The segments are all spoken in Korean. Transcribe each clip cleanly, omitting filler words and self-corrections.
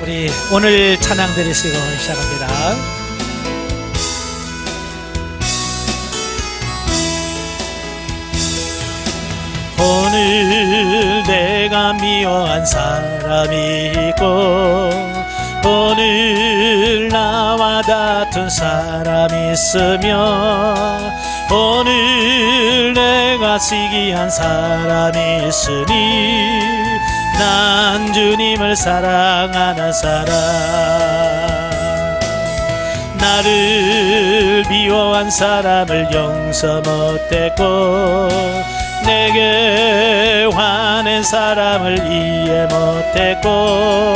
우리 오늘 찬양 드리시고 시작합니다. 오늘 내가 미워한 사람이 있고 오늘 나와 다툰 사람이 있으며 오늘 내가 시기한 사람이 있으니 난 주님을 사랑하는 사람. 나를 미워한 사람을 용서 못했고 내게 화낸 사람을 이해 못했고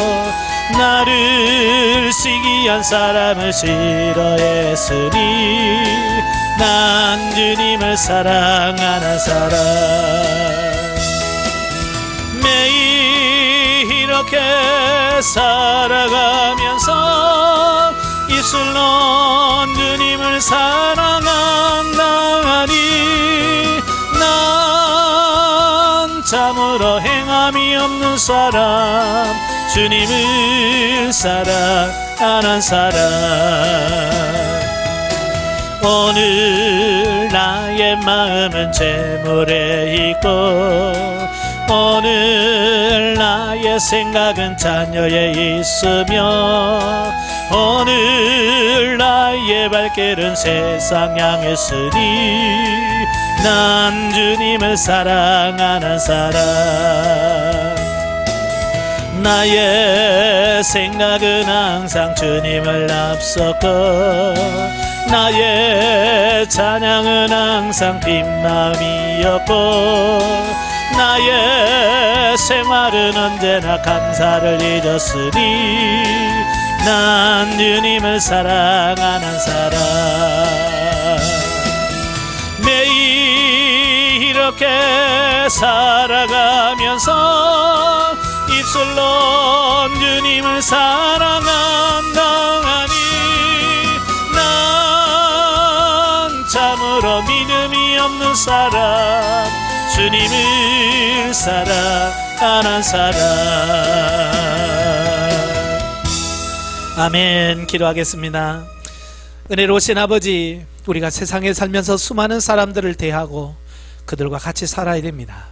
나를 시기한 사람을 싫어했으니 난 주님을 사랑하는 사람. 매일 이렇게 살아가면서 입술로 주님을 사랑한다 하니 난 참으로 행함이 없는 사람, 주님을 사랑하는 사람. 오늘 나의 마음은 재물에 있고 오늘 나의 생각은 자녀에 있으며 오늘 나의 발길은 세상 향했으니 난 주님을 사랑하는 사람. 나의 생각은 항상 주님을 앞섰고 나의 찬양은 항상 빈 마음이었고 나의 생활은 언제나 감사를 잊었으니 난 주님을 사랑하는 사람. 매일 이렇게 살아가면서 입술로 주님을 사랑한다 하니 난 참으로 믿음이 없는 사람, 주님을 사랑하는 사람. 아멘. 기도하겠습니다. 은혜로우신 아버지, 우리가 세상에 살면서 수많은 사람들을 대하고 그들과 같이 살아야 됩니다.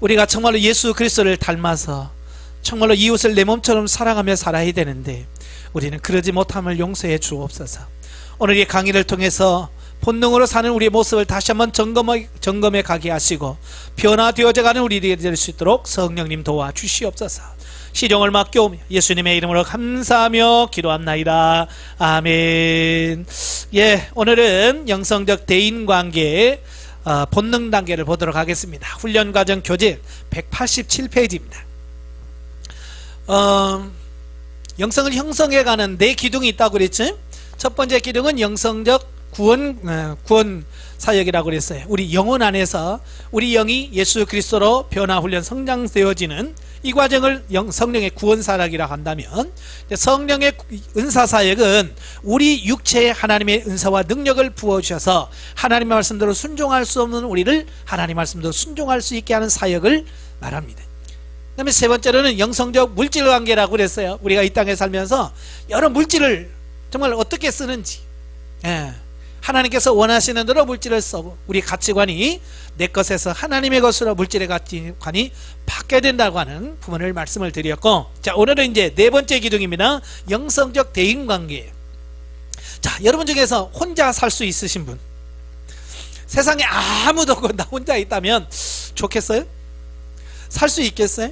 우리가 정말로 예수 그리스도를 닮아서 정말로 이웃을 내 몸처럼 사랑하며 살아야 되는데 우리는 그러지 못함을 용서해 주옵소서. 오늘 이 강의를 통해서 본능으로 사는 우리의 모습을 다시 한번 점검해 가게 하시고 변화되어져 가는 우리들이 될 수 있도록 성령님 도와주시옵소서. 시종을 맡겨오며 예수님의 이름으로 감사하며 기도합나이다. 아멘. 예, 오늘은 영성적 대인관계의 본능 단계를 보도록 하겠습니다. 훈련과정 교재 187페이지입니다. 영성을 형성해가는 네 기둥이 있다고 그랬죠. 첫 번째 기둥은 영성적 구원 사역이라고 그랬어요. 우리 영혼 안에서 우리 영이 예수 그리스도로 변화훈련 성장되어지는 이 과정을 성령의 구원사역이라고 한다면, 성령의 은사사역은 우리 육체에 하나님의 은사와 능력을 부어주셔서 하나님의 말씀대로 순종할 수 없는 우리를 하나님의 말씀대로 순종할 수 있게 하는 사역을 말합니다. 그 다음에 세 번째로는 영성적 물질관계라고 그랬어요. 우리가 이 땅에 살면서 여러 물질을 정말 어떻게 쓰는지, 하나님께서 원하시는 대로 물질을 써고 우리 가치관이 내 것에서 하나님의 것으로 물질의 가치관이 바뀌어야 된다고 하는 부분을 말씀을 드렸고, 자, 오늘은 이제 네 번째 기둥입니다. 영성적 대인관계. 자, 여러분 중에서 혼자 살 수 있으신 분, 세상에 아무도 없고 나 혼자 있다면 좋겠어요? 살 수 있겠어요?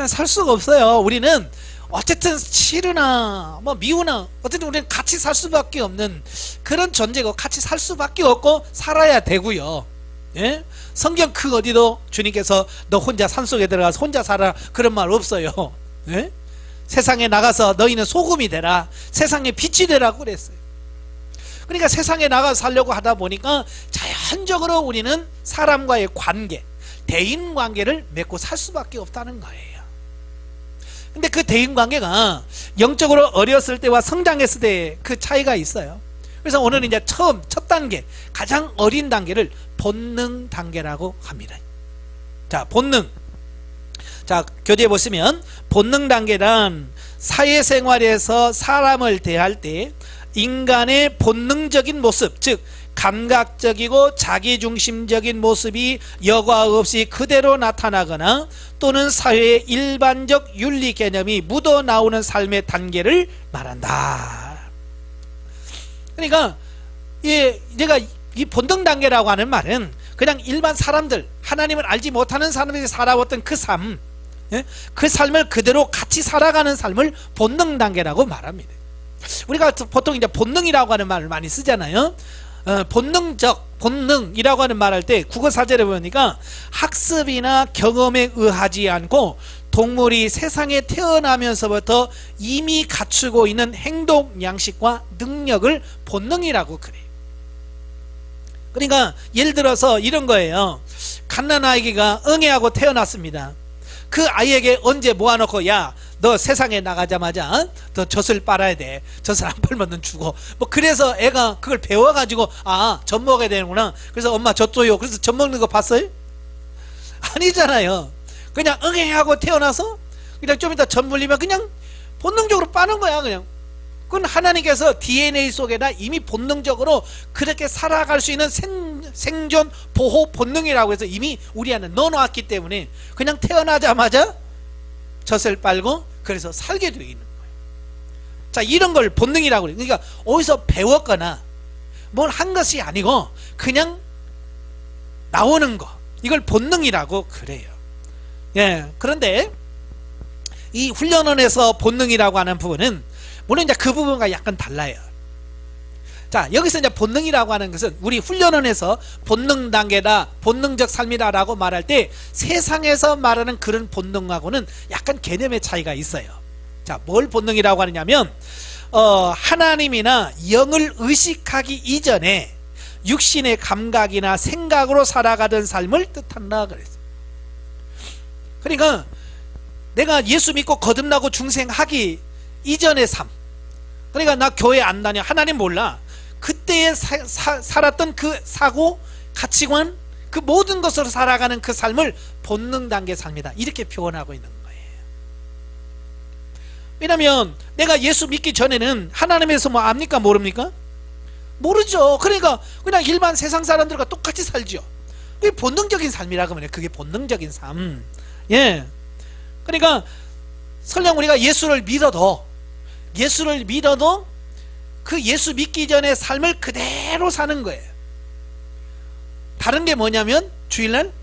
살 수가 없어요. 우리는 어쨌든 싫으나 뭐 미우나 어쨌든 우리는 같이 살 수밖에 없는 그런 존재고 같이 살 수밖에 없고 살아야 되고요. 예? 성경 그 어디도 주님께서 너 혼자 산속에 들어가서 혼자 살아 그런 말 없어요. 예? 세상에 나가서 너희는 소금이 되라, 세상에 빛이 되라고 그랬어요. 그러니까 세상에 나가서 살려고 하다 보니까 자연적으로 우리는 사람과의 관계, 대인관계를 맺고 살 수밖에 없다는 거예요. 근데 그 대인관계가 영적으로 어렸을 때와 성장했을 때 그 차이가 있어요. 그래서 오늘은 이제 첫 단계, 가장 어린 단계를 본능 단계라고 합니다. 자, 본능. 자, 교재에 보시면 본능 단계란 사회생활에서 사람을 대할 때 인간의 본능적인 모습, 즉 감각적이고 자기중심적인 모습이 여과 없이 그대로 나타나거나 또는 사회의 일반적 윤리 개념이 묻어나오는 삶의 단계를 말한다. 그러니까 내가 이 본능 단계라고 하는 말은 그냥 일반 사람들, 하나님을 알지 못하는 사람들이 살아왔던 그 삶, 그 삶을 그대로 같이 살아가는 삶을 본능 단계라고 말합니다. 우리가 보통 이제 본능이라고 하는 말을 많이 쓰잖아요. 본능적, 본능이라고 하는 말 할 때 국어 사전에 보니까 학습이나 경험에 의하지 않고 동물이 세상에 태어나면서부터 이미 갖추고 있는 행동 양식과 능력을 본능이라고 그래요. 그러니까 예를 들어서 이런 거예요. 갓난아기가 응애하고 태어났습니다. 그 아이에게 언제 모아놓고 야, 너 세상에 나가자마자 너 젖을 빨아야 돼. 젖을 안 빨면 넌 죽어. 뭐 그래서 애가 그걸 배워가지고 젖 먹어야 되는구나. 그래서 엄마 젖 줘요. 그래서 젖 먹는 거 봤어요? 아니잖아요. 그냥 응애하고 태어나서 그냥 좀 이따 젖 물리면 그냥 본능적으로 빠는 거야. 그냥 그건 하나님께서 DNA 속에다 이미 본능적으로 그렇게 살아갈 수 있는 생존 보호 본능이라고 해서 이미 우리 안에 넣어놨기 때문에 그냥 태어나자마자 젖을 빨고 그래서 살게 되어 있는 거예요. 자, 이런 걸 본능이라고 그래요. 그러니까 어디서 배웠거나 뭘 한 것이 아니고 그냥 나오는 거, 이걸 본능이라고 그래요. 예, 그런데 이 훈련원에서 본능이라고 하는 부분은 물론 이제 그 부분과 약간 달라요. 자, 여기서 이제 본능이라고 하는 것은 우리 훈련원에서 본능 단계다, 본능적 삶이다라고 말할 때 세상에서 말하는 그런 본능하고는 약간 개념의 차이가 있어요. 자, 뭘 본능이라고 하느냐면 하나님이나 영을 의식하기 이전에 육신의 감각이나 생각으로 살아가던 삶을 뜻한다 그랬어요. 그러니까 내가 예수 믿고 거듭나고 중생하기 이전의 삶, 그러니까 나 교회 안 다녀, 하나님 몰라, 그때에 살았던 그 사고, 가치관, 그 모든 것으로 살아가는 그 삶을 본능 단계 삶이다, 이렇게 표현하고 있는 거예요. 왜냐면 내가 예수 믿기 전에는 하나님에서 뭐 압니까 모릅니까? 모르죠. 그러니까 그냥 일반 세상 사람들과 똑같이 살죠. 그게 본능적인 삶이라고 하면 그게 본능적인 삶. 예. 그러니까 설령 우리가 예수를 믿어도 그 예수 믿기 전에 삶을 그대로 사는 거예요. 다른 게 뭐냐면 주일날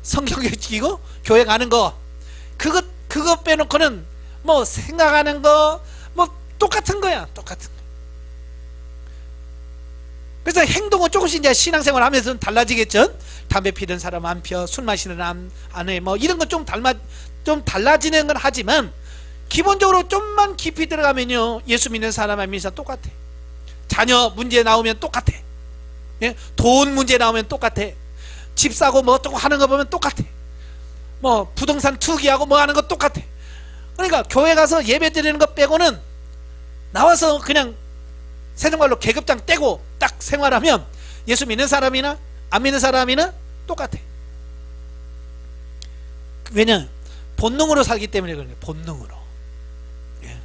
성경 읽고 교회 가는 거, 그거 빼놓고는 뭐 생각하는 거 뭐 똑같은 거야. 똑같은 거. 그래서 행동은 조금씩 이제 신앙생활 하면서 달라지겠죠. 담배 피는 사람 안 펴, 술 마시는 안 해, 뭐 이런 건 좀 달라지는 건 하지만 기본적으로 좀만 깊이 들어가면요, 예수 믿는 사람과 믿는 사람 똑같아. 자녀 문제 나오면 똑같아. 예? 돈 문제 나오면 똑같아. 집 사고 뭐 또 하는 거 보면 똑같아. 뭐 부동산 투기하고 뭐 하는 거 똑같아. 그러니까 교회 가서 예배 드리는 거 빼고는 나와서 그냥 세상말로 계급장 떼고 딱 생활하면 예수 믿는 사람이나 안 믿는 사람이나 똑같아. 왜냐? 본능으로 살기 때문에 그런 거예요. 본능으로. 예.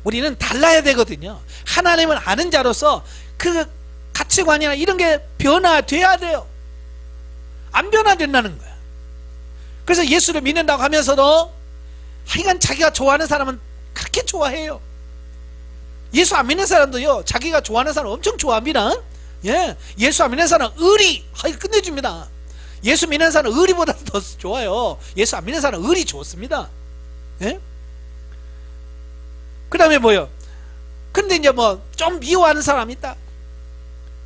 우리는 달라야 되거든요. 하나님을 아는 자로서 그 가치관이나 이런 게 변화돼야 돼요. 안 변화된다는 거야. 그래서 예수를 믿는다고 하면서도 하여간 자기가 좋아하는 사람은 그렇게 좋아해요. 예수 안 믿는 사람도요, 자기가 좋아하는 사람 엄청 좋아합니다. 예, 예수 안 믿는 사람 의리 끝내줍니다. 예수 믿는 사람 의리보다 더 좋아요. 예수 안 믿는 사람 의리 좋습니다. 예? 그 다음에 뭐요? 근데 이제 뭐 좀 미워하는 사람이 있다.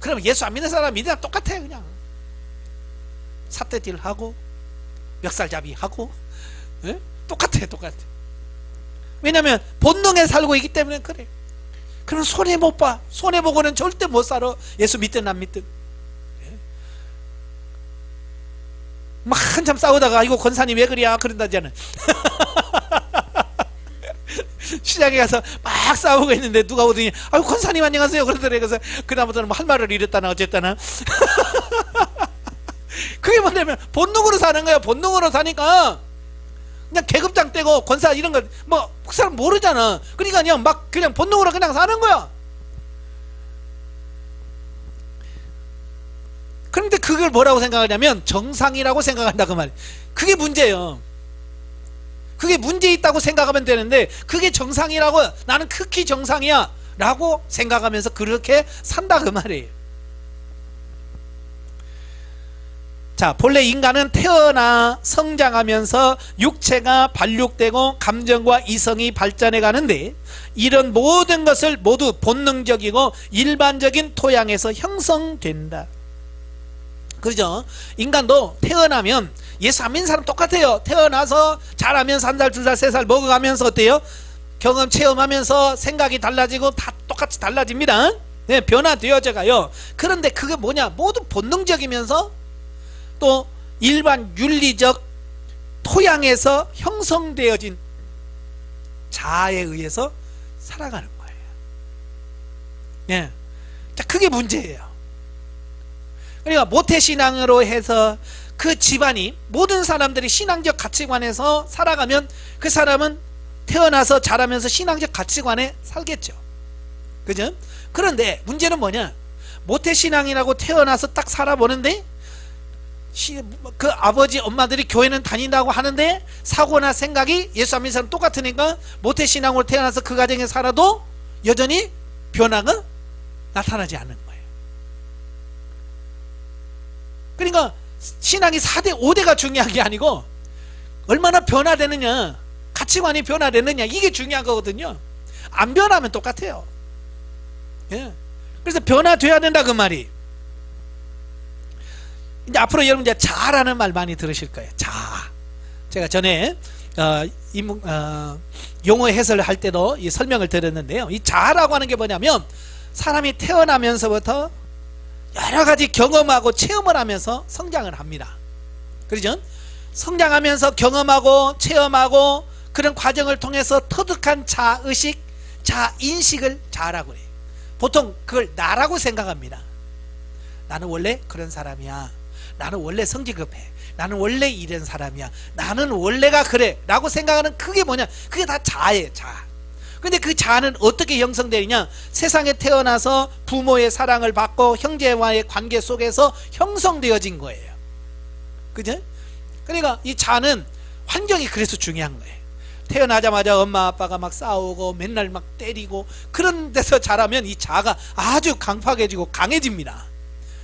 그러면 예수 안 믿는 사람 믿으면 똑같아. 그냥 삿대질 하고 멱살잡이 하고, 예? 똑같아. 왜냐면 본능에 살고 있기 때문에 그래. 그럼 손해 못 봐. 손해 보고는 절대 못 살아. 예수 믿든 안 믿든. 예? 막 한참 싸우다가 이거 권사님 왜 그래야 그런다잖아. 시장에 가서 막 싸우고 있는데 누가 오더니 아유 권사님 안녕하세요 그러더래. 그래서 그다음부터는 뭐 할 말을 잃었다나 어쨌다나. 그게 뭐냐면 본능으로 사는 거야. 본능으로 사니까 그냥 계급장 떼고 권사 이런 거 뭐 그 사람 모르잖아. 그러니까 그냥 막 그냥 본능으로 그냥 사는 거야. 그런데 그걸 뭐라고 생각하냐면 정상이라고 생각한다 그 말이에요. 그게 문제예요. 그게 문제 있다고 생각하면 되는데 그게 정상이라고, 나는 극히 정상이야 라고 생각하면서 그렇게 산다 그 말이에요. 자, 본래 인간은 태어나 성장하면서 육체가 발육되고 감정과 이성이 발전해 가는데 이런 모든 것을 모두 본능적이고 일반적인 토양에서 형성된다. 그렇죠? 인간도 태어나면 예수 안 믿는 사람 똑같아요. 태어나서 자라면서 1살, 2살, 3살 먹어가면서 어때요? 경험 체험하면서 생각이 달라지고 다 똑같이 달라집니다. 네, 변화되어져 가요. 그런데 그게 뭐냐? 모두 본능적이면서 또 일반 윤리적 토양에서 형성되어진 자아에 의해서 살아가는 거예요. 예. 자, 그게 문제예요. 그러니까 모태신앙으로 해서 그 집안이 모든 사람들이 신앙적 가치관에서 살아가면 그 사람은 태어나서 자라면서 신앙적 가치관에 살겠죠. 그죠? 그런데 문제는 뭐냐? 모태신앙이라고 태어나서 딱 살아보는데 그 아버지 엄마들이 교회는 다닌다고 하는데 사고나 생각이 예수 안 믿는 사람 똑같으니까 모태신앙으로 태어나서 그 가정에 살아도 여전히 변화가 나타나지 않는 거예요. 그러니까 신앙이 4대 5대가 중요한 게 아니고 얼마나 변화되느냐, 가치관이 변화되느냐, 이게 중요한 거거든요. 안 변하면 똑같아요. 예. 그래서 변화돼야 된다 그 말이. 이제 앞으로 여러분 이제 자라는 말 많이 들으실 거예요. 자, 제가 전에 용어 해설을 할 때도 이 설명을 드렸는데요. 이 자라고 하는 게 뭐냐면 사람이 태어나면서부터 여러 가지 경험하고 체험을 하면서 성장을 합니다. 그렇죠? 성장하면서 경험하고 체험하고 그런 과정을 통해서 터득한 자의식, 자인식을 자라고 해요. 보통 그걸 나라고 생각합니다. 나는 원래 그런 사람이야. 나는 원래 성질 급해. 나는 원래 이런 사람이야. 나는 원래가 그래 라고 생각하는 그게 뭐냐? 그게 다 자예요. 자. 근데 그 자아는 어떻게 형성되느냐? 세상에 태어나서 부모의 사랑을 받고 형제와의 관계 속에서 형성되어진 거예요. 그죠? 그러니까 이 자아는 환경이 그래서 중요한 거예요. 태어나자마자 엄마 아빠가 막 싸우고 맨날 막 때리고 그런 데서 자라면 이 자아가 아주 강팍해지고 강해집니다.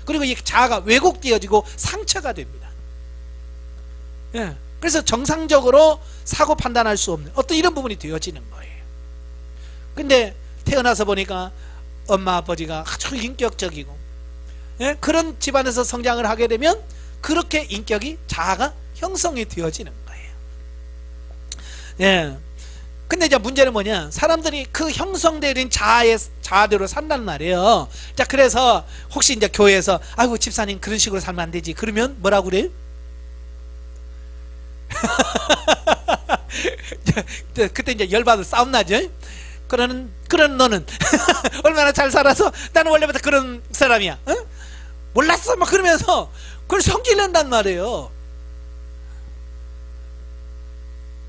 그리고 이 자아가 왜곡되어지고 상처가 됩니다. 예. 그래서 정상적으로 사고 판단할 수 없는 어떤 이런 부분이 되어지는 거예요. 근데 태어나서 보니까 엄마 아버지가 아주 인격적이고, 예? 그런 집안에서 성장을 하게 되면 그렇게 인격이, 자아가 형성이 되어지는 거예요. 예. 근데 이제 문제는 뭐냐? 사람들이 그 형성되어진 자아대로 산단 말이에요. 자, 그래서 혹시 이제 교회에서 아이고 집사님 그런 식으로 살면 안 되지 그러면 뭐라고 그래요? 그때 이제 열받아 싸움 나죠. 그런 너는 얼마나 잘 살아서 나는 원래부터 그런 사람이야. 어? 몰랐어 막 그러면서 그걸 성질 낸단 말이에요.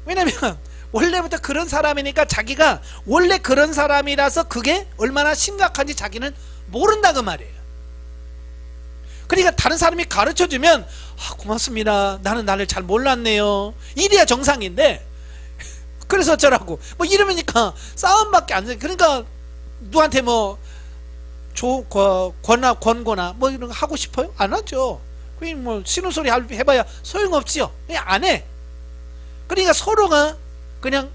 왜냐면 원래부터 그런 사람이니까 자기가 원래 그런 사람이라서 그게 얼마나 심각한지 자기는 모른다 그 말이에요. 그러니까 다른 사람이 가르쳐주면 아, 고맙습니다. 나는 나를 잘 몰랐네요. 이래야 정상인데 그래서 어쩌라고 뭐 이러니까 싸움밖에 안 돼. 그러니까 누구한테 뭐 권고나 뭐 이런 거 하고 싶어요? 안 하죠. 그냥 뭐 쉬는 소리 해봐야 소용없지요. 그냥 안 해. 그러니까 서로가 그냥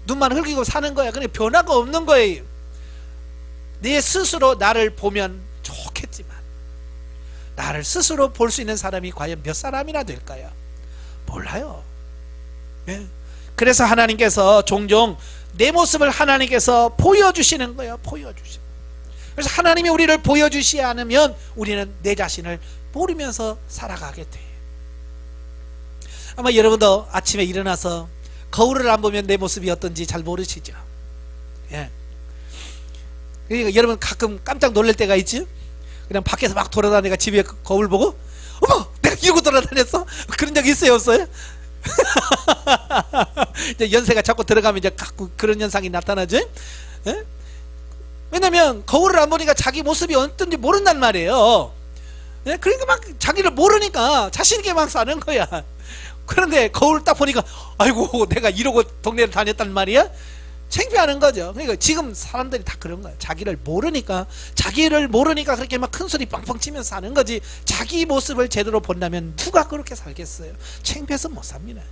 눈만 흘기고 사는 거야. 그냥 변화가 없는 거예요. 내 스스로 나를 보면 좋겠지만 나를 스스로 볼 수 있는 사람이 과연 몇 사람이나 될까요? 몰라요. 예. 그래서 하나님께서 종종 내 모습을 하나님께서 보여주시는 거예요. 보여주시는. 그래서 하나님이 우리를 보여주시지 않으면 우리는 내 자신을 모르면서 살아가게 돼. 아마 여러분도 아침에 일어나서 거울을 안 보면 내 모습이 어떤지 잘 모르시죠? 예. 그러니까 여러분 가끔 깜짝 놀랄 때가 있지? 그냥 밖에서 막 돌아다니다가 집에 거울 보고 어머 내가 이러고 돌아다녔어? 그런 적 있어요 없어요? 이제 연세가 자꾸 들어가면 이제 자꾸 그런 현상이 나타나죠. 예? 왜냐면 거울을 안 보니까 자기 모습이 어떤지 모른단 말이에요. 예? 그러니까 막 자기를 모르니까 자신있게 막 사는 거야. 그런데 거울 딱 보니까 아이고 내가 이러고 동네를 다녔단 말이야. 창피하는 거죠. 그러니까 지금 사람들이 다 그런 거야. 자기를 모르니까 그렇게 막 큰 소리 뻥뻥 치면서 사는 거지. 자기 모습을 제대로 본다면 누가 그렇게 살겠어요. 창피해서 못 삽니다.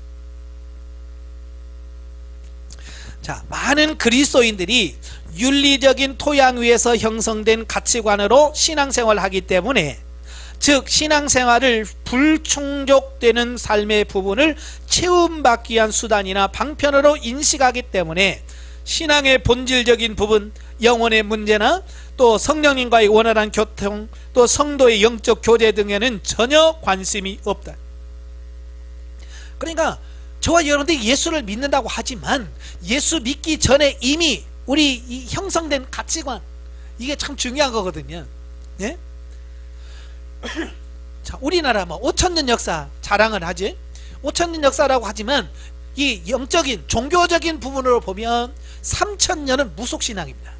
자, 많은 그리스도인들이 윤리적인 토양 위에서 형성된 가치관으로 신앙생활을 하기 때문에, 즉 신앙생활을 불충족되는 삶의 부분을 채움받기 위한 수단이나 방편으로 인식하기 때문에 신앙의 본질적인 부분, 영혼의 문제나 또 성령님과의 원활한 교통, 또 성도의 영적 교제 등에는 전혀 관심이 없다. 그러니까 저와 여러분들이 예수를 믿는다고 하지만 예수 믿기 전에 이미 우리 이 형성된 가치관, 이게 참 중요한 거거든요. 예? 자, 우리나라 뭐 5000년 역사 자랑을 하지. 5000년 역사라고 하지만 이 영적인 종교적인 부분으로 보면 3000년은 무속신앙입니다.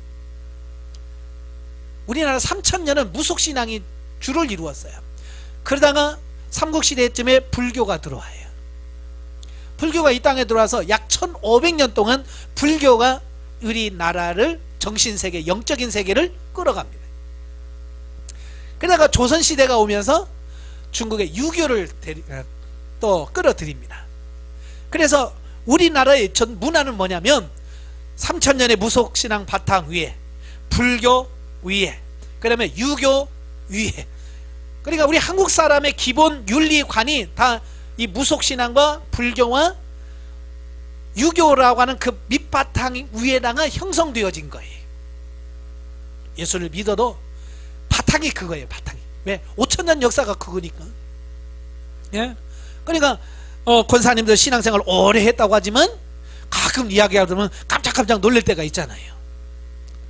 우리나라 3000년은 무속신앙이 주를 이루었어요. 그러다가 삼국시대쯤에 불교가 들어와요. 불교가 이 땅에 들어와서 약 1500년 동안 불교가 우리나라를 정신세계, 영적인 세계를 끌어갑니다. 그러다가 조선시대가 오면서 중국의 유교를 또 끌어들입니다. 그래서 우리나라의 전 문화는 뭐냐면 3000년의 무속신앙 바탕 위에 불교 위에, 그 다음에 유교 위에, 그러니까 우리 한국 사람의 기본 윤리관이 다 이 무속신앙과 불교와 유교라고 하는 그 밑바탕 위에다가 형성되어진 거예요. 예수를 믿어도 바탕이 그거예요. 바탕이. 왜? 5000년 역사가 그거니까. 예? 그러니까 권사님들 신앙생활 오래 했다고 하지만 가끔 이야기하다 보면 깜짝깜짝 놀랄 때가 있잖아요.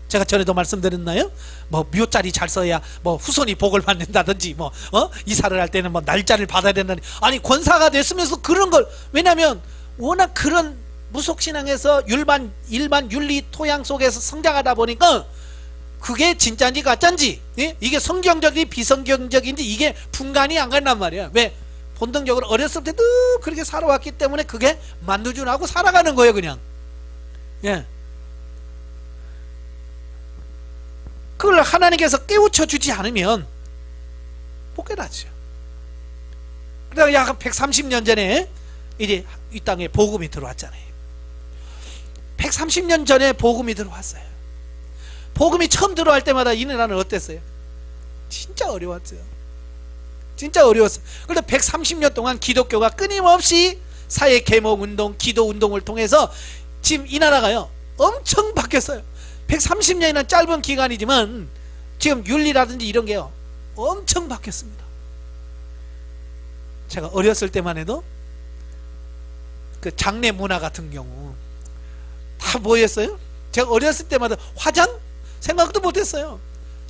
제가 전에도 말씀드렸나요? 뭐 묘자리 잘 써야 뭐 후손이 복을 받는다든지, 뭐 이사를 할 때는 뭐 날짜를 받아야 된다니. 아니 권사가 됐으면서 그런 걸, 왜냐면 워낙 그런 무속신앙에서 일반 윤리 토양 속에서 성장하다 보니까 그게 진짜인지 가짜인지, 예? 이게 성경적인지 비성경적인지 이게 분간이 안 간단 말이야. 왜? 본능적으로 어렸을 때도 그렇게 살아왔기 때문에 그게 만두준하고 살아가는 거예요, 그냥. 예. 그걸 하나님께서 깨우쳐 주지 않으면 못 깨닫죠. 그러다가 약 130년 전에 이제 이 땅에 복음이 들어왔잖아요. 130년 전에 복음이 들어왔어요. 복음이 처음 들어갈 때마다 이 나라는 어땠어요? 진짜 어려웠어요. 진짜 어려웠어요. 그런데 130년 동안 기독교가 끊임없이 사회 계몽 운동, 기도 운동을 통해서 지금 이 나라가요 엄청 바뀌었어요. 130년이나 짧은 기간이지만 지금 윤리라든지 이런 게요 엄청 바뀌었습니다. 제가 어렸을 때만 해도 그 장례 문화 같은 경우 다 뭐였어요? 제가 어렸을 때마다 화장? 생각도 못했어요.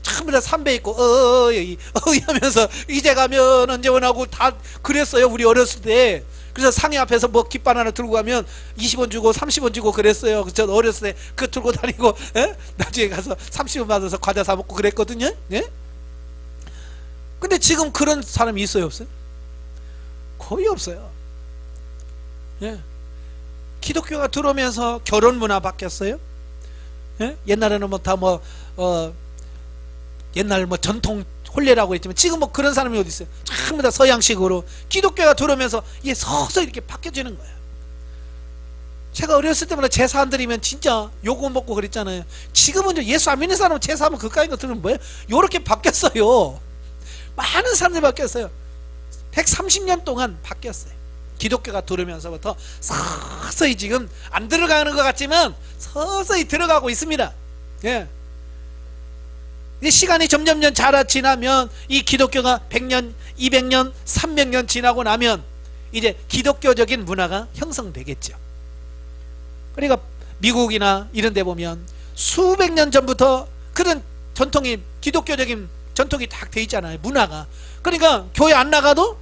전부 다 삼배 있고 하면서 이제 가면 언제 오나고 다 그랬어요, 우리 어렸을 때. 그래서 상해 앞에서 뭐 깃발 하나 들고 가면 20원 주고 30원 주고 그랬어요. 저 어렸을 때 그거 들고 다니고, 예? 나중에 가서 30원 받아서 과자 사 먹고 그랬거든요. 예? 근데 지금 그런 사람이 있어요, 없어요? 거의 없어요. 예? 기독교가 들어오면서 결혼 문화 바뀌었어요. 예? 옛날에는 뭐 다 옛날 뭐 전통 혼례라고 했지만 지금 뭐 그런 사람이 어디 있어요? 전부 다 서양식으로 기독교가 들어오면서 이게 서서히 이렇게 바뀌어지는 거예요. 제가 어렸을 때마다 제사 안 드리면 진짜 욕을 먹고 그랬잖아요. 지금은 예수 안 믿는 사람은 제사하면 그까이 거 들으면 뭐예요? 요렇게 바뀌었어요. 많은 사람들이 바뀌었어요. 130년 동안 바뀌었어요. 기독교가 들어오면서부터 서서히 지금 안 들어가는 것 같지만 서서히 들어가고 있습니다. 예. 시간이 점점 지나면 이 기독교가 100년, 200년, 300년 지나고 나면 이제 기독교적인 문화가 형성되겠죠. 그러니까 미국이나 이런 데 보면 수백 년 전부터 그런 전통이, 기독교적인 전통이 딱 돼 있잖아요, 문화가. 그러니까 교회 안 나가도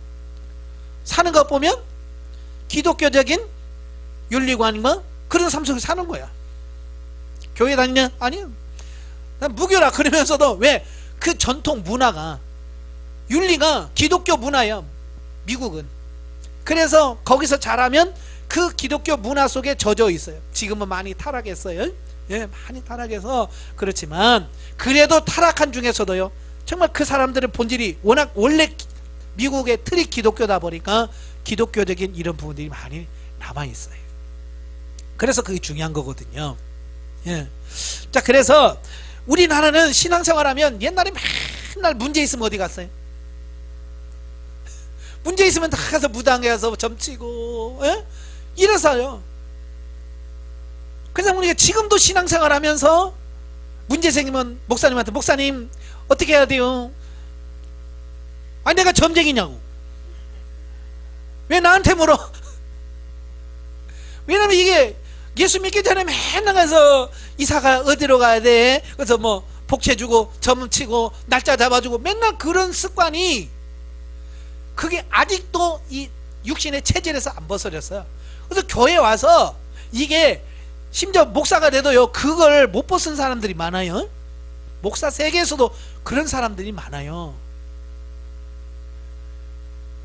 사는 것 보면 기독교적인 윤리관과 그런 삶 속에 사는 거야. 교회 다니냐? 아니요. 난 무교라 그러면서도 왜? 그 전통 문화가, 윤리가 기독교 문화야, 미국은. 그래서 거기서 자라면 그 기독교 문화 속에 젖어 있어요. 지금은 많이 타락했어요. 예, 많이 타락해서 그렇지만 그래도 타락한 중에서도요, 정말 그 사람들의 본질이 워낙 원래 미국의 틀이 기독교다 보니까 기독교적인 이런 부분들이 많이 남아있어요. 그래서 그게 중요한 거거든요. 예. 자, 그래서 우리나라는 신앙생활하면 옛날에 맨날 문제 있으면 어디 갔어요? 문제 있으면 다 가서 무당에 가서 점치고, 예? 이래서요. 그래서 우리가 지금도 신앙생활하면서 문제 생기면 목사님한테, 목사님 어떻게 해야 돼요? 아니 내가 점쟁이냐고. 왜 나한테 물어? 왜냐면 이게 예수 믿기 전에 맨날 가서 이사가 어디로 가야 돼? 그래서 뭐 복채주고 점치고 날짜 잡아주고 맨날 그런 습관이, 그게 아직도 이 육신의 체질에서 안 벗어졌어요. 그래서 교회 와서 이게 심지어 목사가 돼도요, 그걸 못 벗은 사람들이 많아요. 목사 세계에서도 그런 사람들이 많아요.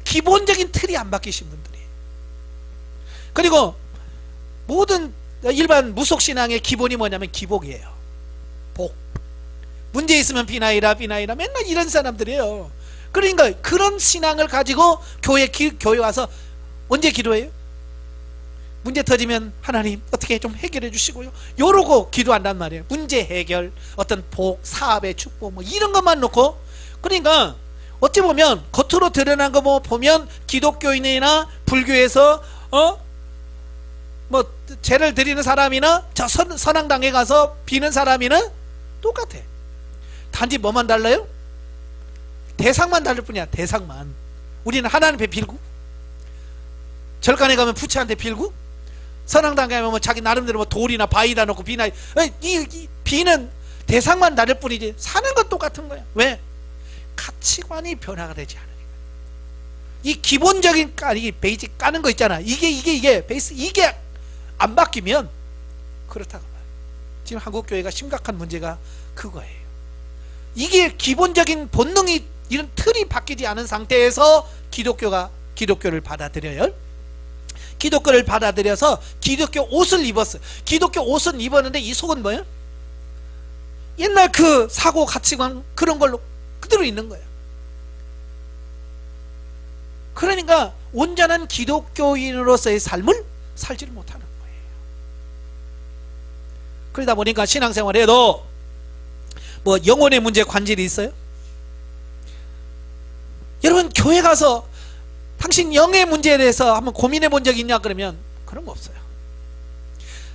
기본적인 틀이 안 바뀌신 분들이. 그리고 모든 일반 무속신앙의 기본이 뭐냐면 기복이에요. 복. 문제 있으면 비나이라 비나이라 맨날 이런 사람들이에요. 그러니까 그런 신앙을 가지고 교회 와서 언제 기도해요? 문제 터지면 하나님 어떻게 좀 해결해 주시고요, 요러고 기도한단 말이에요. 문제 해결, 어떤 복, 사업의 축복 뭐 이런 것만 놓고. 그러니까 어찌 보면 겉으로 드러난 거 보면 기독교인이나 불교에서 뭐 제를 드리는 사람이나 저 선앙당에 가서 비는 사람이나 똑같아. 단지 뭐만 달라요? 대상만 다를 뿐이야. 대상만. 우리는 하나님 앞에 빌고, 절간에 가면 부처한테 빌고, 선앙당에 가면 뭐 자기 나름대로 뭐 돌이나 바위다 놓고 비나, 이 비는 대상만 다를 뿐이지 사는 건 똑같은 거야. 왜? 가치관이 변화가 되지 않으니까. 이 기본적인 이 베이직 까는 거 있잖아. 이게 베이스, 이게 안 바뀌면 그렇다고 봐요. 지금 한국 교회가 심각한 문제가 그거예요. 이게 기본적인 본능이, 이런 틀이 바뀌지 않은 상태에서 기독교를 받아들여요. 기독교를 받아들여서 기독교 옷을 입었어요. 기독교 옷은 입었는데 이 속은 뭐예요? 옛날 그 사고 가치관 그런 걸로 그대로 있는 거예요. 그러니까 온전한 기독교인으로서의 삶을 살지를 못하는 거예요. 그러다 보니까 신앙생활에도 뭐 영혼의 문제 관절이 있어요? 여러분 교회 가서 당신 영의 문제에 대해서 한번 고민해 본 적 있냐? 그러면 그런 거 없어요.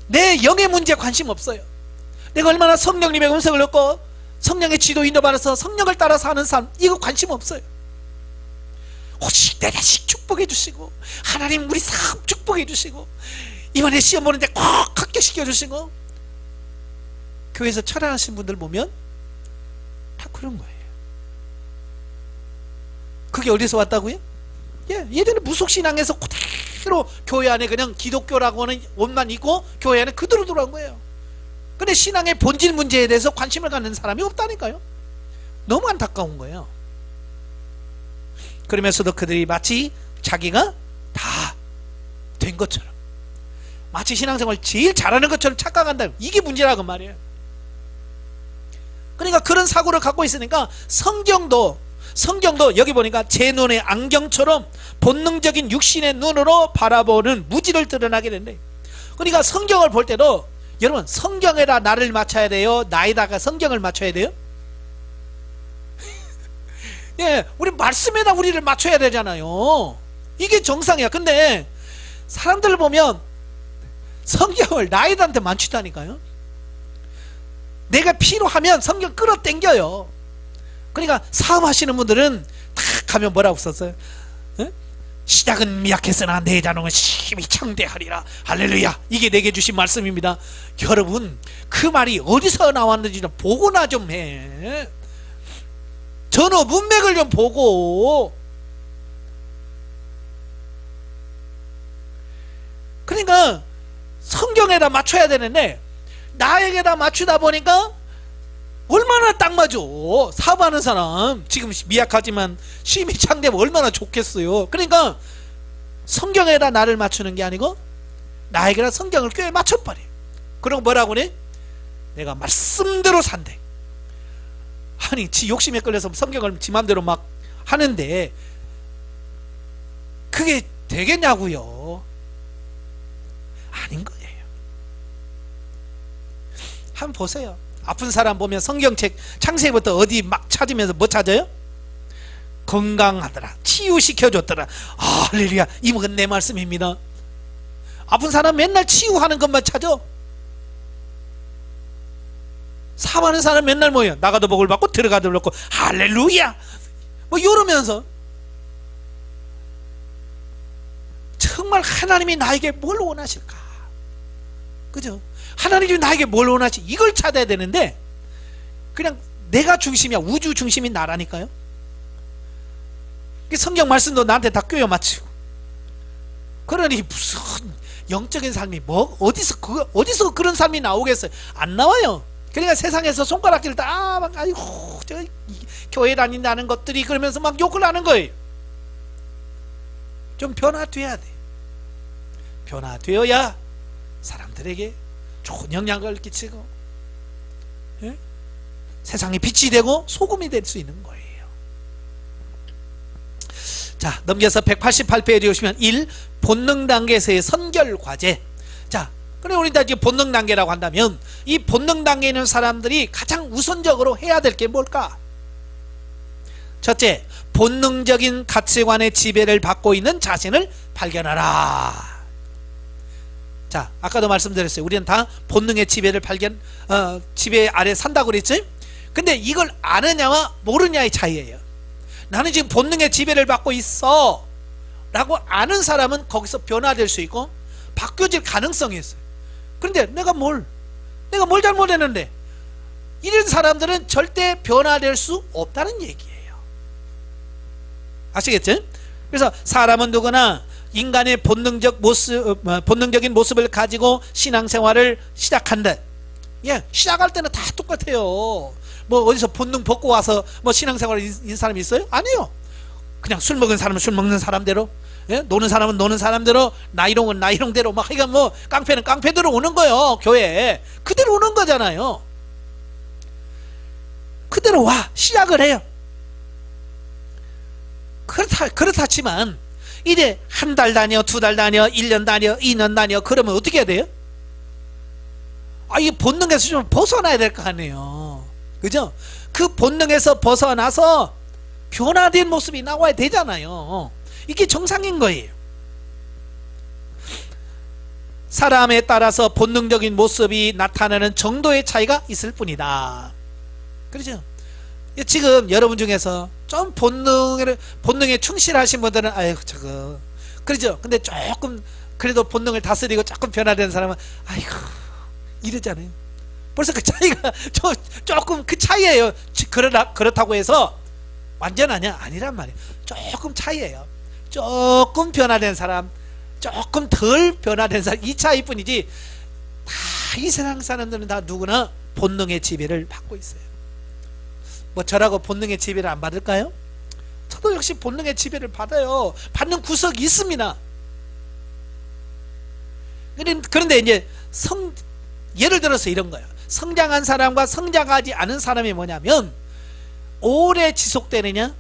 내 영의 문제에 관심 없어요. 내가 얼마나 성령님의 음성을 얻고 성령의 지도 인도받아서 성령을 따라 사는 삶, 이거 관심 없어요. 오직 내 자식 축복해 주시고, 하나님 우리 사업 축복해 주시고, 이번에 시험 보는데 꼭 합격시켜 주시고. 교회에서 철학하신 분들 보면 다 그런 거예요. 그게 어디서 왔다고요? 예, 예전에 무속신앙에서 그대로 교회 안에 그냥 기독교라고 하는 옷만 입고 교회 안에 그대로 들어간 거예요. 근데 신앙의 본질 문제에 대해서 관심을 갖는 사람이 없다니까요. 너무 안타까운 거예요. 그러면서도 그들이 마치 자기가 다 된 것처럼, 마치 신앙생활 제일 잘하는 것처럼 착각한다. 이게 문제라고 말이에요. 그러니까 그런 사고를 갖고 있으니까 성경도 여기 보니까 제 눈의 안경처럼 본능적인 육신의 눈으로 바라보는 무지를 드러나게 된대. 그러니까 성경을 볼 때도 여러분 성경에다 나를 맞춰야 돼요? 나에다가 성경을 맞춰야 돼요? 예, 우리 말씀에다 우리를 맞춰야 되잖아요. 이게 정상이야. 근데 사람들을 보면 성경을 나에다한테 맞추다니까요. 내가 필요하면 성경 끌어당겨요. 그러니까 사업하시는 분들은 탁 가면 뭐라고 썼어요? 에? 시작은 미약했으나 내 자능은 심히 창대하리라. 할렐루야. 이게 내게 주신 말씀입니다. 여러분 그 말이 어디서 나왔는지 좀 보고나 좀 해. 전어 문맥을 좀 보고. 그러니까 성경에다 맞춰야 되는데 나에게다 맞추다 보니까 얼마나 딱 맞아. 사업하는 사람 지금 미약하지만 심히 창대면 얼마나 좋겠어요. 그러니까 성경에다 나를 맞추는 게 아니고 나에게다 성경을 꽤 맞춰버려. 그럼 뭐라고 그래? 내가 말씀대로 산대. 아니 지 욕심에 끌려서 성경을 지 맘대로 막 하는데 그게 되겠냐고요? 아닌 거예요. 한번 보세요. 아픈 사람 보면 성경책 창세기부터 어디 막 찾으면서 뭐 찾아요? 건강하더라, 치유시켜줬더라. 할렐루야, 이목은 내 말씀입니다. 아픈 사람 맨날 치유하는 것만 찾아. 사업하는 사람 맨날 뭐예요? 나가도 복을 받고 들어가도 복을 받고 할렐루야 뭐 이러면서 정말 하나님이 나에게 뭘 원하실까? 그죠? 하나님이 나에게 뭘 원하시? 이걸 찾아야 되는데 그냥 내가 중심이야. 우주 중심인 나라니까요. 성경 말씀도 나한테 다 꿰어 맞추고, 그러니 무슨 영적인 삶이 뭐 어디서 그런 삶이 나오겠어요? 안 나와요. 그러니까 세상에서 손가락질 다 막 아이고 저 교회 다닌다는 것들이 그러면서 막 욕을 하는 거예요. 좀 변화돼야 돼. 변화되어야 사람들에게 좋은 영향을 끼치고, 예? 세상에 빛이 되고 소금이 될 수 있는 거예요. 자, 넘겨서 188페이지 오시면 1. 본능 단계에서의 선결 과제. 자, 그래 우리 다 지금 본능 단계라고 한다면 이 본능 단계에 있는 사람들이 가장 우선적으로 해야 될 게 뭘까? 첫째, 본능적인 가치관의 지배를 받고 있는 자신을 발견하라. 자, 아까도 말씀드렸어요. 우리는 다 본능의 지배를 지배 아래 산다고 그랬지? 근데 이걸 아느냐와 모르냐의 차이예요. 나는 지금 본능의 지배를 받고 있어 라고 아는 사람은 거기서 변화될 수 있고 바뀌어질 가능성이 있어요. 그런데 내가 뭘 잘못했는데, 이런 사람들은 절대 변화될 수 없다는 얘기예요. 아시겠죠? 그래서 사람은 누구나 인간의 본능적인 모습을 가지고 신앙생활을 시작한다. 예, 시작할 때는 다 똑같아요. 뭐 어디서 본능 벗고 와서 뭐 신앙생활을 인 사람이 있어요? 아니요. 그냥 술 먹은 사람은 술 먹는 사람대로, 예? 노는 사람은 노는 사람대로, 나이롱은 나이롱대로 막, 그러니까 뭐 깡패는 깡패대로 오는 거예요. 교회에 그대로 오는 거잖아요. 그대로 와 시작을 해요. 그렇다 치면 이제 한 달 다녀, 2달 다녀, 1년 다녀, 2년 다녀, 그러면 어떻게 해야 돼요? 이 본능에서 좀 벗어나야 될 거 아니에요. 그죠? 그 본능에서 벗어나서 변화된 모습이 나와야 되잖아요. 이게 정상인 거예요. 사람에 따라서 본능적인 모습이 나타나는 정도의 차이가 있을 뿐이다. 그렇죠? 지금 여러분 중에서 좀 본능에 충실하신 분들은 아유 저거 그러죠. 근데 조금 그래도 본능을 다스리고 조금 변화된 사람은 아이고 이러잖아요. 벌써 그 차이가 조금 그 차이예요. 그렇다고 해서 완전 아니란 말이에요. 조금 차이예요. 조금 변화된 사람, 조금 덜 변화된 사람, 이 차이뿐이지 다 이 세상 사람들은 다 누구나 본능의 지배를 받고 있어요. 뭐 저라고 본능의 지배를 안 받을까요? 저도 역시 본능의 지배를 받아요. 받는 구석이 있습니다. 그런데 이제 예를 들어서 이런 거예요. 성장한 사람과 성장하지 않은 사람이 뭐냐면 오래 지속되느냐,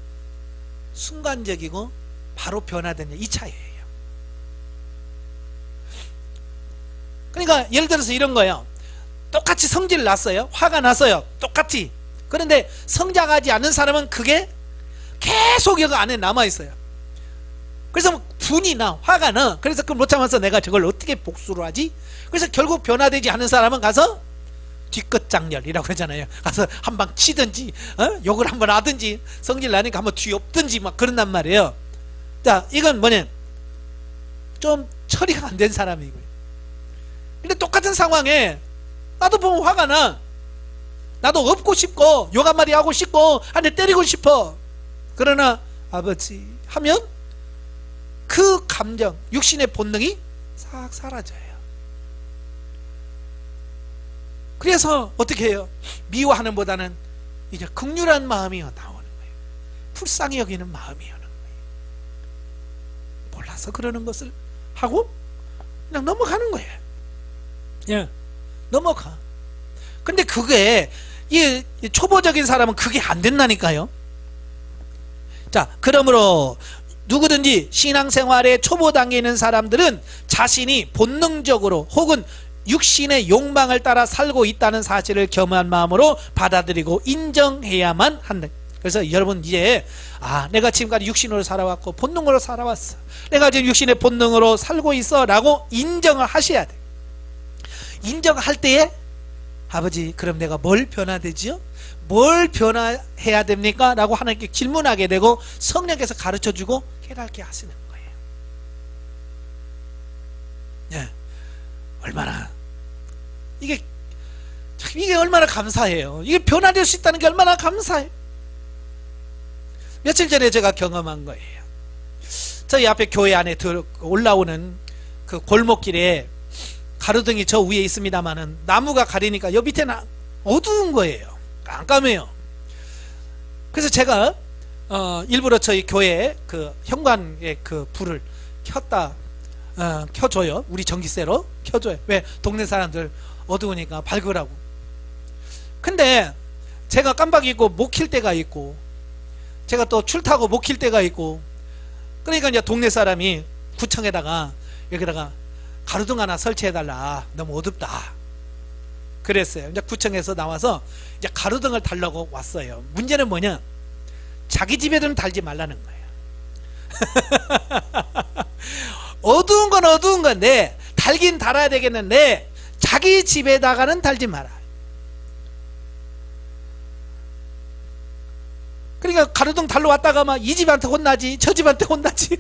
순간적이고 바로 변화되느냐, 이 차이예요. 그러니까 예를 들어서 이런 거예요. 똑같이 성질 났어요. 화가 났어요. 똑같이. 그런데 성장하지 않는 사람은 그게 계속 여기 안에 남아있어요. 그래서 분이 나, 화가 나. 그래서 그걸 못 참아서 내가 저걸 어떻게 복수를 하지? 그래서 결국 변화되지 않는 사람은 가서 뒤끝장렬이라고 그러잖아요. 가서 한 방 치든지, 욕을 한번 하든지, 성질 나니까 한번 뒤엎든지 막 그런단 말이에요. 자, 이건 뭐냐, 좀 처리가 안 된 사람이고요. 근데 똑같은 상황에 나도 보면 화가 나. 나도 업고 싶고 욕 한마디 하고 싶고 한 대 때리고 싶어. 그러나 아버지 하면 그 감정, 육신의 본능이 싹 사라져요. 그래서 어떻게 해요? 미워하는 보다는 이제 긍휼한 마음이 나오는 거예요. 불쌍히 여기는 마음이 오는 거예요. 몰라서 그러는 것을 하고 그냥 넘어가는 거예요. 예, 넘어가. 근데 그게 이 초보적인 사람은 그게 안 된다니까요. 자, 그러므로 누구든지 신앙생활의 초보 단계에 있는 사람들은 자신이 본능적으로 혹은 육신의 욕망을 따라 살고 있다는 사실을 겸한 마음으로 받아들이고 인정해야만 한다. 그래서 여러분 이제 내가 지금까지 육신으로 살아왔고 본능으로 살아왔어, 내가 지금 육신의 본능으로 살고 있어 라고 인정을 하셔야 돼. 인정할 때에 아버지, 그럼 내가 뭘 변화되지요? 뭘 변화해야 됩니까? 라고 하나님께 질문하게 되고 성령께서 가르쳐주고 깨닫게 하시는 거예요. 예, 얼마나 이게 얼마나 감사해요. 이게 변화될 수 있다는 게 얼마나 감사해요. 며칠 전에 제가 경험한 거예요. 저희 앞에 교회 안에 올라오는 그 골목길에 가로등이 저 위에 있습니다만은 나무가 가리니까 여 밑에는 어두운 거예요. 깜깜해요. 그래서 제가 일부러 저희 교회 그 현관에 그 불을 켜줘요. 우리 전기세로 켜줘요. 왜? 동네 사람들 어두우니까 밝으라고. 근데 제가 깜빡 잊고 못 킬 때가 있고, 제가 또 출타고 못 킬 때가 있고, 그러니까 이제 동네 사람이 구청에다가 여기다가 가로등 하나 설치해달라, 너무 어둡다 그랬어요. 이제 구청에서 나와서 이제 가로등을 달라고 왔어요. 문제는 뭐냐, 자기 집에는 달지 말라는 거예요. 어두운 건 어두운 건데 달긴 달아야 되겠는데 자기 집에다가는 달지 마라. 그러니까 가로등 달러 왔다가 막 이 집한테 혼나지 저 집한테 혼나지.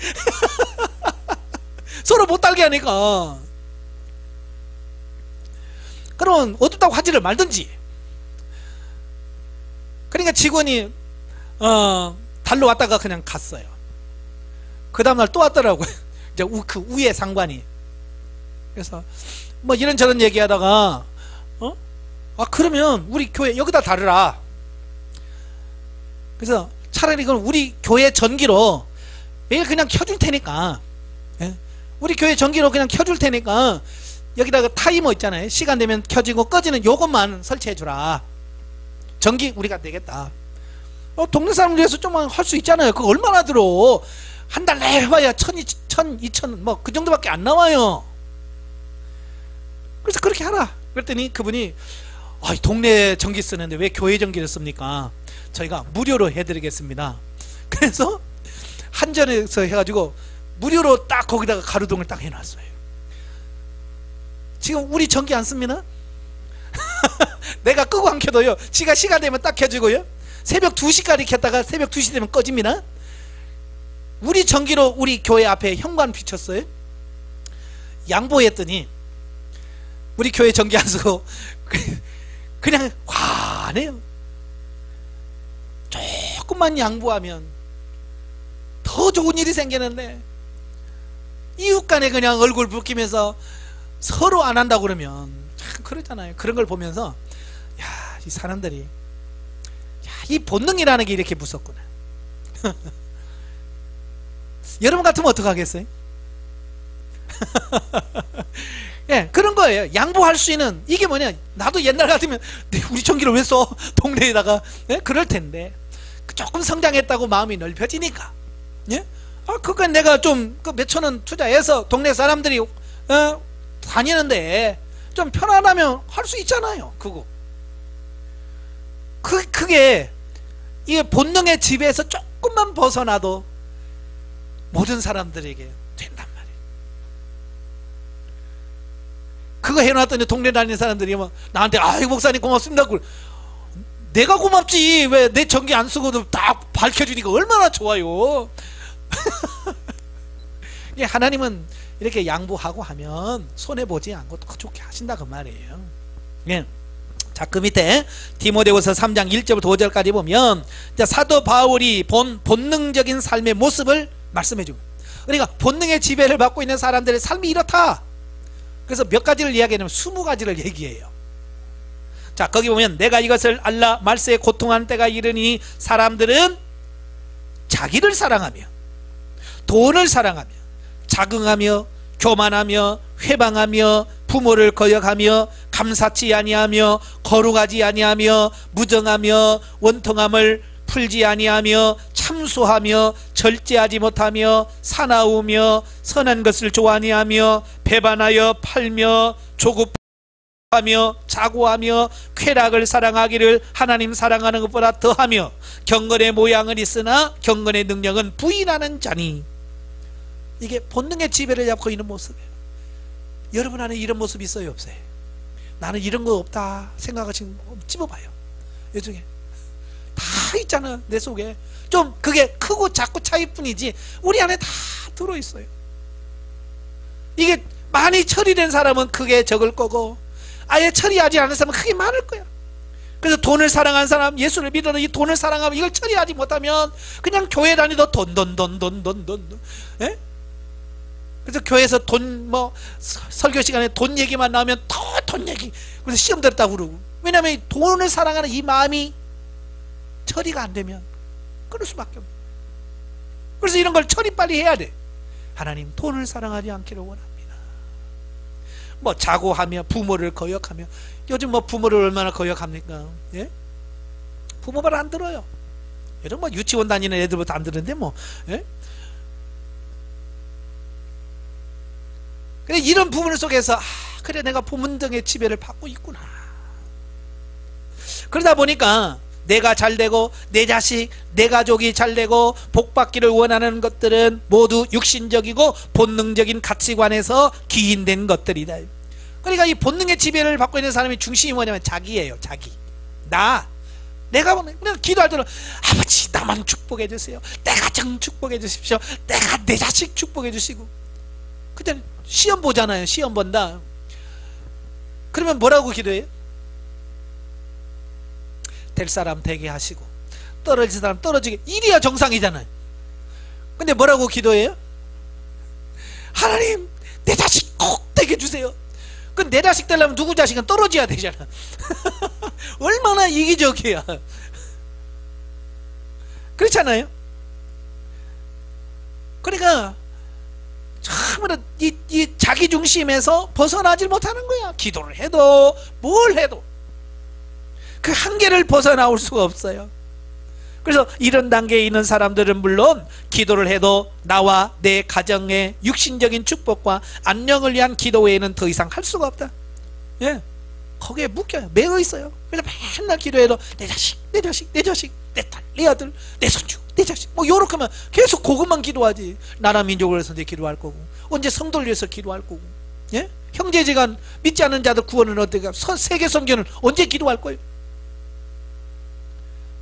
서로 못 달게 하니까. 그러면 어둡다고 하지를 말든지. 그러니까 직원이 달러 왔다가 그냥 갔어요. 그 다음날 또 왔더라고요. 이제 그 위에 상관이. 그래서 뭐 이런저런 얘기하다가 그러면 우리 교회 여기다 달으라. 그래서 차라리 그럼 우리 교회 전기로 매일 그냥 켜줄 테니까, 예? 우리 교회 전기로 그냥 켜줄 테니까 여기다가 타이머 있잖아요. 시간 되면 켜지고 꺼지는 요것만 설치해 주라. 전기 우리가 내겠다. 동네 사람들 위해서 좀 할 수 있잖아요. 그거 얼마나 들어. 한 달 내에 해봐야 1,000, 2,000 뭐 그 정도밖에 안 나와요. 그래서 그렇게 하라. 그랬더니 그분이 동네 전기 쓰는데 왜 교회 전기를 씁니까? 저희가 무료로 해드리겠습니다. 그래서 한전에서 해가지고 무료로 딱 거기다가 가로등을 딱 해놨어요. 지금 우리 전기 안 씁니다. 내가 끄고 안 켜도요, 지가 시간 되면 딱 켜주고요, 새벽 2시까지 켰다가 새벽 2시 되면 꺼집니다. 우리 전기로 우리 교회 앞에 현관 비쳤어요. 양보했더니 우리 교회 전기 안 쓰고 그냥 화내요. 조금만 양보하면 더 좋은 일이 생기는데 이웃 간에 그냥 얼굴 붉히면서 서로 안 한다고 그러면 참 그러잖아요. 그런 걸 보면서 이 사람들이 이 본능이라는 게 이렇게 무섭구나. 여러분 같으면 어떡하겠어요? 예, 그런 거예요. 양보할 수 있는, 이게 뭐냐, 나도 옛날 같으면 우리 전기를 왜 써? 동네에다가. 예? 그럴 텐데 조금 성장했다고 마음이 넓혀지니까, 예? 그건 내가 좀 몇천 원 투자해서 동네 사람들이 다니는데 좀 편안하면 할 수 있잖아요. 그거 그게 이게 본능의 지배에서 조금만 벗어나도 모든 사람들에게 된단 말이에요. 그거 해놨더니 동네 다니는 사람들이 막 나한테 목사님 고맙습니다. 내가 고맙지. 왜 내 전기 안 쓰고도 딱 밝혀주니까 얼마나 좋아요. 하나님은 이렇게 양보하고 하면 손해보지 않고 더 좋게 하신다 그 말이에요. 예. 자, 그 밑에 디모데후서 3장 1절부터 5절까지 보면 사도 바울이 본능적인 삶의 모습을 말씀해 줍니다. 그러니까 본능의 지배를 받고 있는 사람들의 삶이 이렇다. 그래서 몇 가지를 이야기하냐면 20가지를 얘기해요. 자, 거기 보면 내가 이것을 알라 말세에 고통하는 때가 이르니 사람들은 자기를 사랑하며 돈을 사랑하며 자긍하며 교만하며 회방하며 부모를 거역하며 감사치 아니하며 거룩하지 아니하며 무정하며 원통함을 풀지 아니하며 참소하며 절제하지 못하며 사나우며 선한 것을 좋아하니하며 배반하여 팔며 조급하며 자고하며 쾌락을 사랑하기를 하나님 사랑하는 것보다 더하며 경건의 모양은 있으나 경건의 능력은 부인하는 자니. 이게 본능의 지배를 잡고 있는 모습이에요. 여러분 안에 이런 모습이 있어요, 없어요? 나는 이런 거 없다 생각하시는 거 집어봐요. 이 중에 다 있잖아. 내 속에 좀 그게 크고 작고 차이뿐이지 우리 안에 다 들어있어요. 이게 많이 처리된 사람은 크게 적을 거고 아예 처리하지 않은 사람은 크게 많을 거야. 그래서 돈을 사랑하는 사람, 예수를 믿어도 이 돈을 사랑하면 이걸 처리하지 못하면 그냥 교회 다니도 돈. 예? 그래서 교회에서 돈, 설교 시간에 돈 얘기만 나오면 더 돈 얘기. 그래서 시험 들었다고 그러고. 왜냐하면 이 돈을 사랑하는 이 마음이 처리가 안 되면 그럴 수밖에 없어요. 그래서 이런 걸 처리 빨리 해야 돼. 하나님, 돈을 사랑하지 않기를 원합니다. 자고하며 부모를 거역하며. 요즘 부모를 얼마나 거역합니까? 예? 부모 말 안 들어요. 요즘 유치원 다니는 애들부터 안 듣는데 예? 그래, 이런 부분 속에서 그래, 내가 부모등의 지배를 받고 있구나. 그러다 보니까 내가 잘되고 내 자식, 내 가족이 잘되고 복받기를 원하는 것들은 모두 육신적이고 본능적인 가치관에서 기인된 것들이다. 그러니까 이 본능의 지배를 받고 있는 사람의 중심이 뭐냐면 자기예요. 자기. 내가 그냥 기도할 때는 아버지 나만 축복해 주세요. 내 가정 축복해 주십시오. 내가 내 자식 축복해 주시고. 그때 시험 보잖아요. 시험 본다. 그러면 뭐라고 기도해요? 될 사람 되게 하시고 떨어질 사람 떨어지게. 이래야 정상이잖아요. 근데 뭐라고 기도해요? 하나님 내 자식 꼭 되게 주세요. 그 내 자식 되려면 누구 자식은 떨어져야 되잖아. 얼마나 이기적이야. 그렇잖아요. 그러니까 참으로 이 자기 중심에서 벗어나질 못하는 거야. 기도를 해도 뭘 해도 그 한계를 벗어나올 수가 없어요. 그래서 이런 단계에 있는 사람들은 물론 기도를 해도 나와 내 가정의 육신적인 축복과 안녕을 위한 기도 외에는 더 이상 할 수가 없다. 예, 거기에 묶여요. 매여 있어요. 그래서 맨날 기도해도 내 자식, 내 자식, 내 자식, 내 딸, 내 아들, 내 손주, 내 자식 요렇게 하면 계속 그것만 기도하지. 나라 민족을 위해서 이제 기도할 거고 언제 성도를 위해서 기도할 거고. 예? 형제지간 믿지 않는 자들 구원은 어떻게 세계 선교는 언제 기도할 거예요?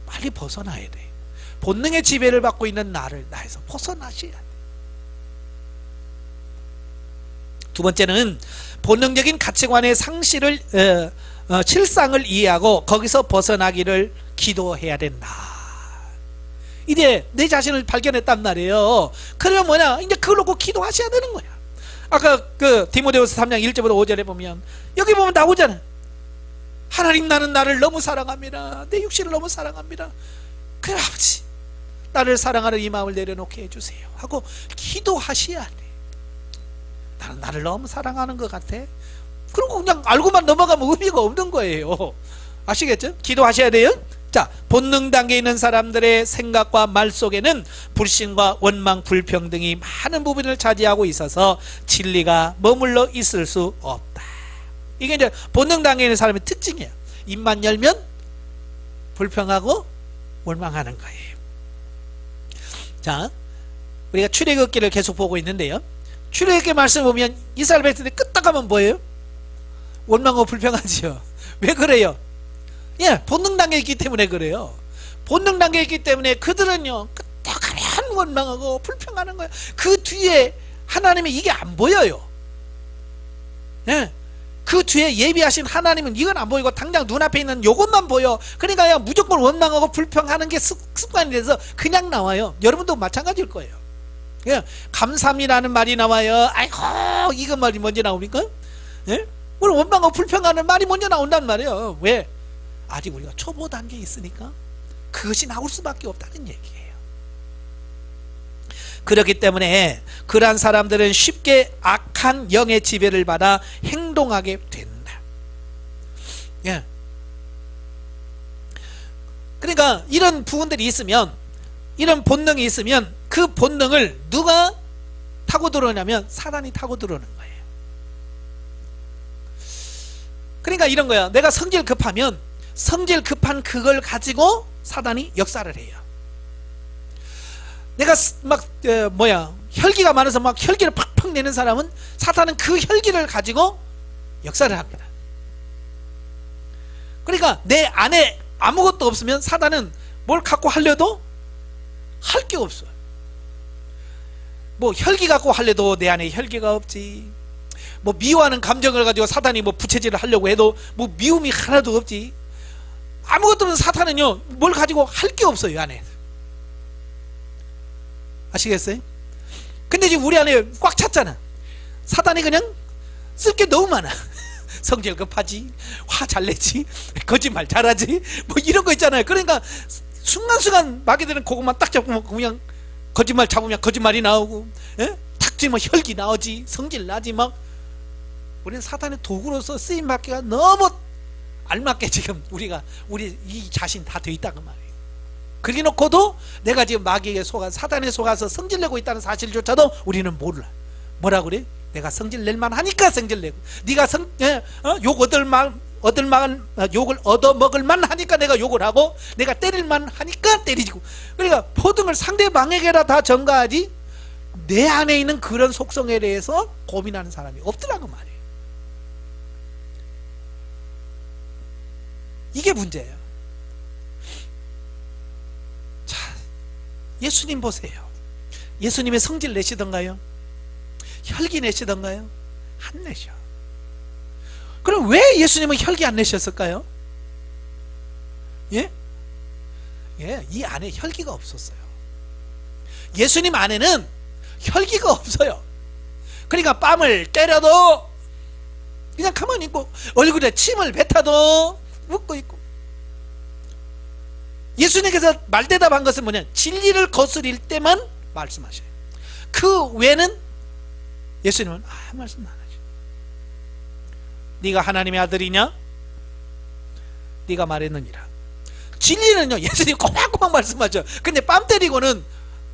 빨리 벗어나야 돼. 본능의 지배를 받고 있는 나에서 벗어나셔야 돼. 두 번째는 본능적인 가치관의 상실을 실상을 이해하고 거기서 벗어나기를 기도해야 된다. 이제 내 자신을 발견했단 말이에요. 그러면 뭐냐? 이제 그걸 놓고 기도하셔야 되는 거야. 아까 그 디모데후서 3장 1절부터 5절에 보면 여기 보면 나오잖아. 하나님 나는 나를 너무 사랑합니다. 내 육신을 너무 사랑합니다. 그래 아버지 나를 사랑하는 이 마음을 내려놓게 해주세요 하고 기도하셔야 돼. 나는 나를 너무 사랑하는 것 같아. 그리고 그냥 알고만 넘어가면 의미가 없는 거예요. 아시겠죠? 기도하셔야 돼요. 자, 본능 단계에 있는 사람들의 생각과 말 속에는 불신과 원망, 불평등이 많은 부분을 차지하고 있어서 진리가 머물러 있을 수 없다. 이게 이제 본능 단계에 있는 사람의 특징이에요. 입만 열면 불평하고 원망하는 거예요. 자, 우리가 출애굽기를 계속 보고 있는데요. 출애굽기 말씀 보면 이스라엘 백성들이 끄떡하면 뭐예요? 원망하고 불평하지요. 왜 그래요? 예, 본능 단계에 있기 때문에 그래요. 본능 단계에 있기 때문에 그들은요 끄떡하면 원망하고 불평하는 거예요. 그 뒤에 하나님이 이게 안 보여요. 예, 그 뒤에 예비하신 하나님은 이건 안 보이고 당장 눈앞에 있는 요것만 보여. 그러니까 그냥 무조건 원망하고 불평하는 게 습관이 돼서 그냥 나와요. 여러분도 마찬가지일 거예요. 예, 감사합니다라는 말이 나와요. 아이고 이거 말이 먼저 나옵니까? 예? 오늘 원망하고 불평하는 말이 먼저 나온단 말이에요. 왜? 아직 우리가 초보 단계에 있으니까 그것이 나올 수밖에 없다는 얘기예요. 그렇기 때문에 그러한 사람들은 쉽게 악한 영의 지배를 받아 행동하게 된다. 예. 그러니까 이런 부분들이 있으면, 이런 본능이 있으면 그 본능을 누가 타고 들어오냐면 사단이 타고 들어오는 거예요. 그러니까 이런 거야. 내가 성질 급하면 성질 급한 그걸 가지고 사단이 역사를 해요. 내가 막 혈기가 많아서 막 혈기를 팍팍 내는 사람은 사단은 그 혈기를 가지고 역사를 합니다. 그러니까 내 안에 아무것도 없으면 사단은 뭘 갖고 하려도 할 게 없어. 뭐 혈기 갖고 하려도 내 안에 혈기가 없지. 뭐 미워하는 감정을 가지고 사단이 뭐 부채질을 하려고 해도 뭐 미움이 하나도 없지. 아무것도 없는 사탄은요 뭘 가지고 할 게 없어요 안에. 아시겠어요? 근데 지금 우리 안에 꽉 찼잖아. 사단이 그냥 쓸 게 너무 많아. 성질 급하지, 화 잘 내지, 거짓말 잘하지, 뭐 이런 거 있잖아요. 그러니까 순간순간 마귀들은 그것만 딱 잡으면 그냥 거짓말 잡으면 거짓말이 나오고, 탁 찌면 혈기 나오지, 성질 나지. 막 우리는 사탄의 도구로서 쓰임 받기가 너무 알맞게 지금 우리 이 자신 다 돼 있다고 말이에요. 그리 놓고도 내가 지금 마귀에게 속아, 사단에 속아서 성질내고 있다는 사실조차도 우리는 몰라. 뭐라 그래? 내가 성질낼만 하니까 성질내고, 네가 욕 욕을 얻어먹을만 하니까 내가 욕을 하고, 내가 때릴만 하니까 때리고. 그러니까 모든 걸 상대방에게라 다 전가하지 내 안에 있는 그런 속성에 대해서 고민하는 사람이 없더라고 말이에요. 이게 문제예요. 자, 예수님 보세요. 예수님의 성질 내시던가요? 혈기 내시던가요? 안 내셔. 그럼 왜 예수님은 혈기 안 내셨을까요? 예? 예, 이 안에 혈기가 없었어요. 예수님 안에는 혈기가 없어요. 그러니까 뺨을 때려도 그냥 가만히 있고, 얼굴에 침을 뱉어도 웃고 있고. 예수님께서 말대답한 것은 뭐냐? 진리를 거스릴 때만 말씀하셔요. 그 외에는 예수님은 아무 말씀 안 하죠. 네가 하나님의 아들이냐? 네가 말했느니라. 진리는요 예수님 꼬박꼬박 말씀하죠. 근데 뺨 때리고는,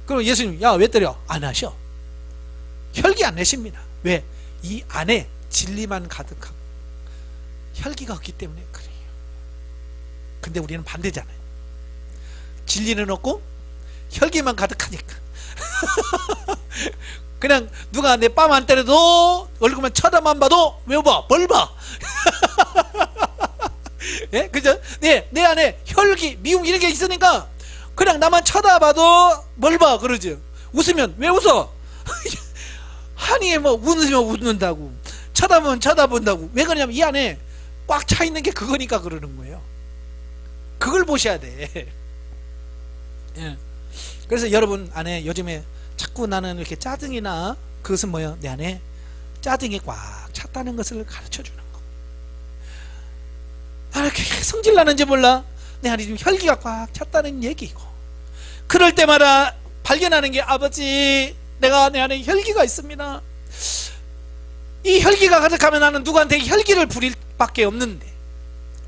그럼 예수님 야 왜 때려? 안 하셔. 혈기 안 내십니다. 왜? 이 안에 진리만 가득하고 혈기가 없기 때문에 그래요. 근데 우리는 반대잖아요. 진리는 없고 혈기만 가득하니까 그냥 누가 내 뺨 안 때려도 얼굴만 쳐다만 봐도 왜 봐? 뭘 봐? 예? 그죠? 네, 내 안에 혈기, 미움 이런 게 있으니까 그냥 나만 쳐다봐도 뭘 봐? 그러죠. 웃으면 왜 웃어? 아니 뭐 웃으면 웃는다고, 쳐다보면 쳐다본다고. 왜 그러냐면 이 안에 꽉 차 있는 게 그거니까 그러는 거예요. 그걸 보셔야 돼. 예. 그래서 여러분 안에 요즘에 자꾸 나는 이렇게 짜증이 나. 그것은 뭐예요? 내 안에 짜증이 꽉 찼다는 것을 가르쳐 주는 거. 나는 이렇게 성질 나는지 몰라. 내 안에 지금 혈기가 꽉 찼다는 얘기고. 그럴 때마다 발견하는 게, 아버지 내가 내 안에 혈기가 있습니다. 이 혈기가 가득하면 나는 누구한테 혈기를 부릴 밖에 없는데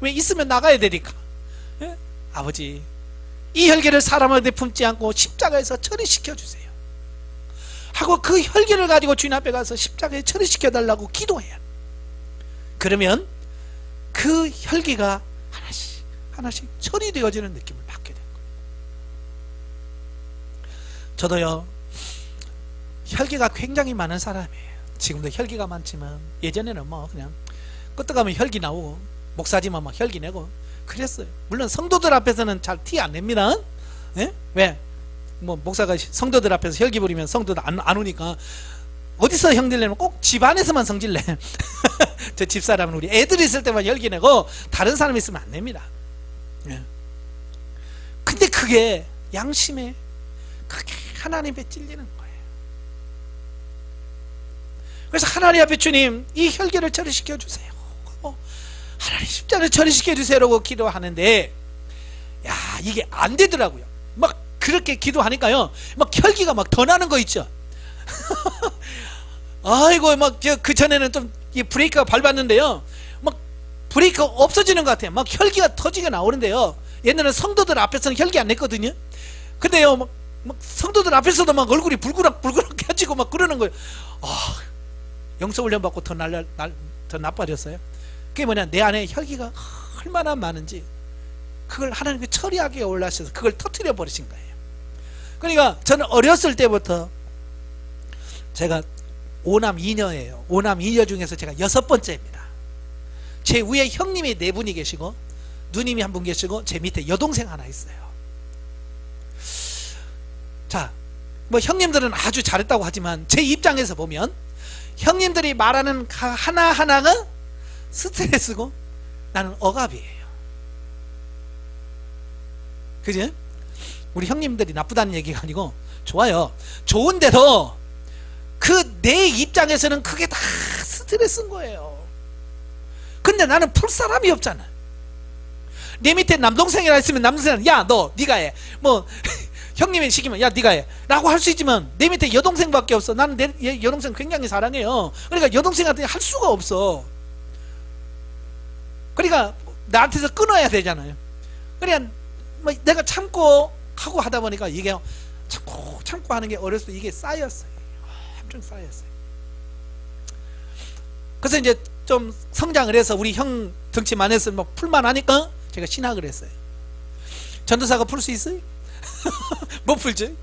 왜 있으면 나가야 되니까. 예? 아버지 이 혈기를 사람한테 품지 않고 십자가에서 처리시켜 주세요 하고 그 혈기를 가지고 주님 앞에 가서 십자가에 처리시켜 달라고 기도해요. 그러면 그 혈기가 하나씩 하나씩 처리되어지는 느낌을 받게 된 거예요. 저도요 혈기가 굉장히 많은 사람이에요. 지금도 혈기가 많지만 예전에는 뭐 그냥 끄떡하면 혈기 나오고, 목사지만 막 혈기 내고 그랬어요. 물론 성도들 앞에서는 잘 티 안 냅니다. 예? 왜? 뭐 목사가 성도들 앞에서 혈기 부리면 성도들 안 오니까 어디서 형들 내면 꼭 집안에서만 성질내. 저 집사람은 우리 애들 있을 때만 혈기 내고 다른 사람 있으면 안 냅니다. 예. 근데 그게 양심에 그게 하나님에 찔리는 거예요. 그래서 하나님 앞에 주님 이 혈기를 처리시켜 주세요. 하나님 십자가를 처리시켜 주세요라고 기도하는데, 야, 이게 안 되더라고요. 막 그렇게 기도하니까요, 막 혈기가 막 더 나는 거 있죠. 아이고, 막 그 전에는 좀 이 브레이크가 밟았는데요, 막 브레이크가 없어지는 것 같아요. 막 혈기가 터지게 나오는데요. 옛날에 성도들 앞에서는 혈기 안 냈거든요. 근데요, 막 성도들 앞에서도 막 얼굴이 불그락 켜지고 막 그러는 거예요. 아, 영성훈련 받고 더 나빠졌어요. 그게 뭐냐, 내 안에 혈기가 얼마나 많은지 그걸 하나님께 처리하게 올라셔서 그걸 터뜨려 버리신 거예요. 그러니까 저는 어렸을 때부터, 제가 5남 2녀예요. 5남 2녀 중에서 제가 6번째입니다. 제 위에 형님이 4분이 계시고 누님이 1분 계시고 제 밑에 여동생 하나 있어요. 자, 뭐 형님들은 아주 잘했다고 하지만 제 입장에서 보면 형님들이 말하는 하나하나가 스트레스고 나는 억압이에요. 그지? 우리 형님들이 나쁘다는 얘기가 아니고 좋아요. 좋은데도 그 내 입장에서는 그게 다 스트레스인 거예요. 근데 나는 풀 사람이 없잖아. 내 밑에 남동생이라 했으면 남동생은 야, 너 네가 해. 뭐 형님이 시키면 야, 네가 해 라고 할 수 있지만 내 밑에 여동생밖에 없어. 나는 내 여동생 굉장히 사랑해요. 그러니까 여동생한테 할 수가 없어. 그러니까 나한테서 끊어야 되잖아요. 그러니까 뭐 내가 참고 하고 하다 보니까 이게 참고 하는 게 어렸을 때 이게 쌓였어요. 엄청 쌓였어요. 그래서 이제 좀 성장을 해서 우리 형 덩치만 해서 뭐 풀만 하니까 제가 신학을 했어요. 전도사가 풀 수 있어요? 못 풀지.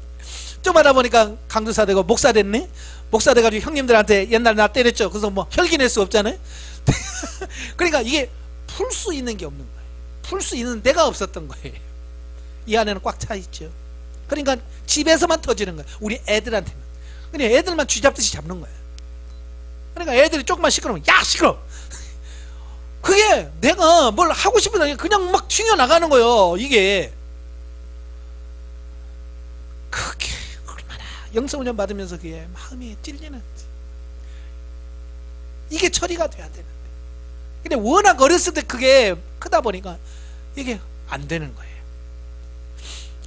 좀 하다 보니까 강도사 되고 목사 됐네. 목사 돼가지고 형님들한테 옛날 나 때렸죠. 그래서 뭐 혈기 낼 수 없잖아요. 그러니까 이게 풀 수 있는 게 없는 거예요. 풀 수 있는 데가 없었던 거예요. 이 안에는 꽉 차 있죠. 그러니까 집에서만 터지는 거예요. 우리 애들한테는. 그냥 애들만 쥐잡듯이 잡는 거예요. 그러니까 애들이 조금만 시끄러우면 야, 시끄러. 그게 내가 뭘 하고 싶으면 그냥 막 튕겨나가는 거예요. 이게 그게 얼마나 영성훈련 받으면서 그게 마음이 찔리는지, 이게 처리가 돼야 되는데, 근데 워낙 어렸을 때 그게 크다 보니까 이게 안 되는 거예요.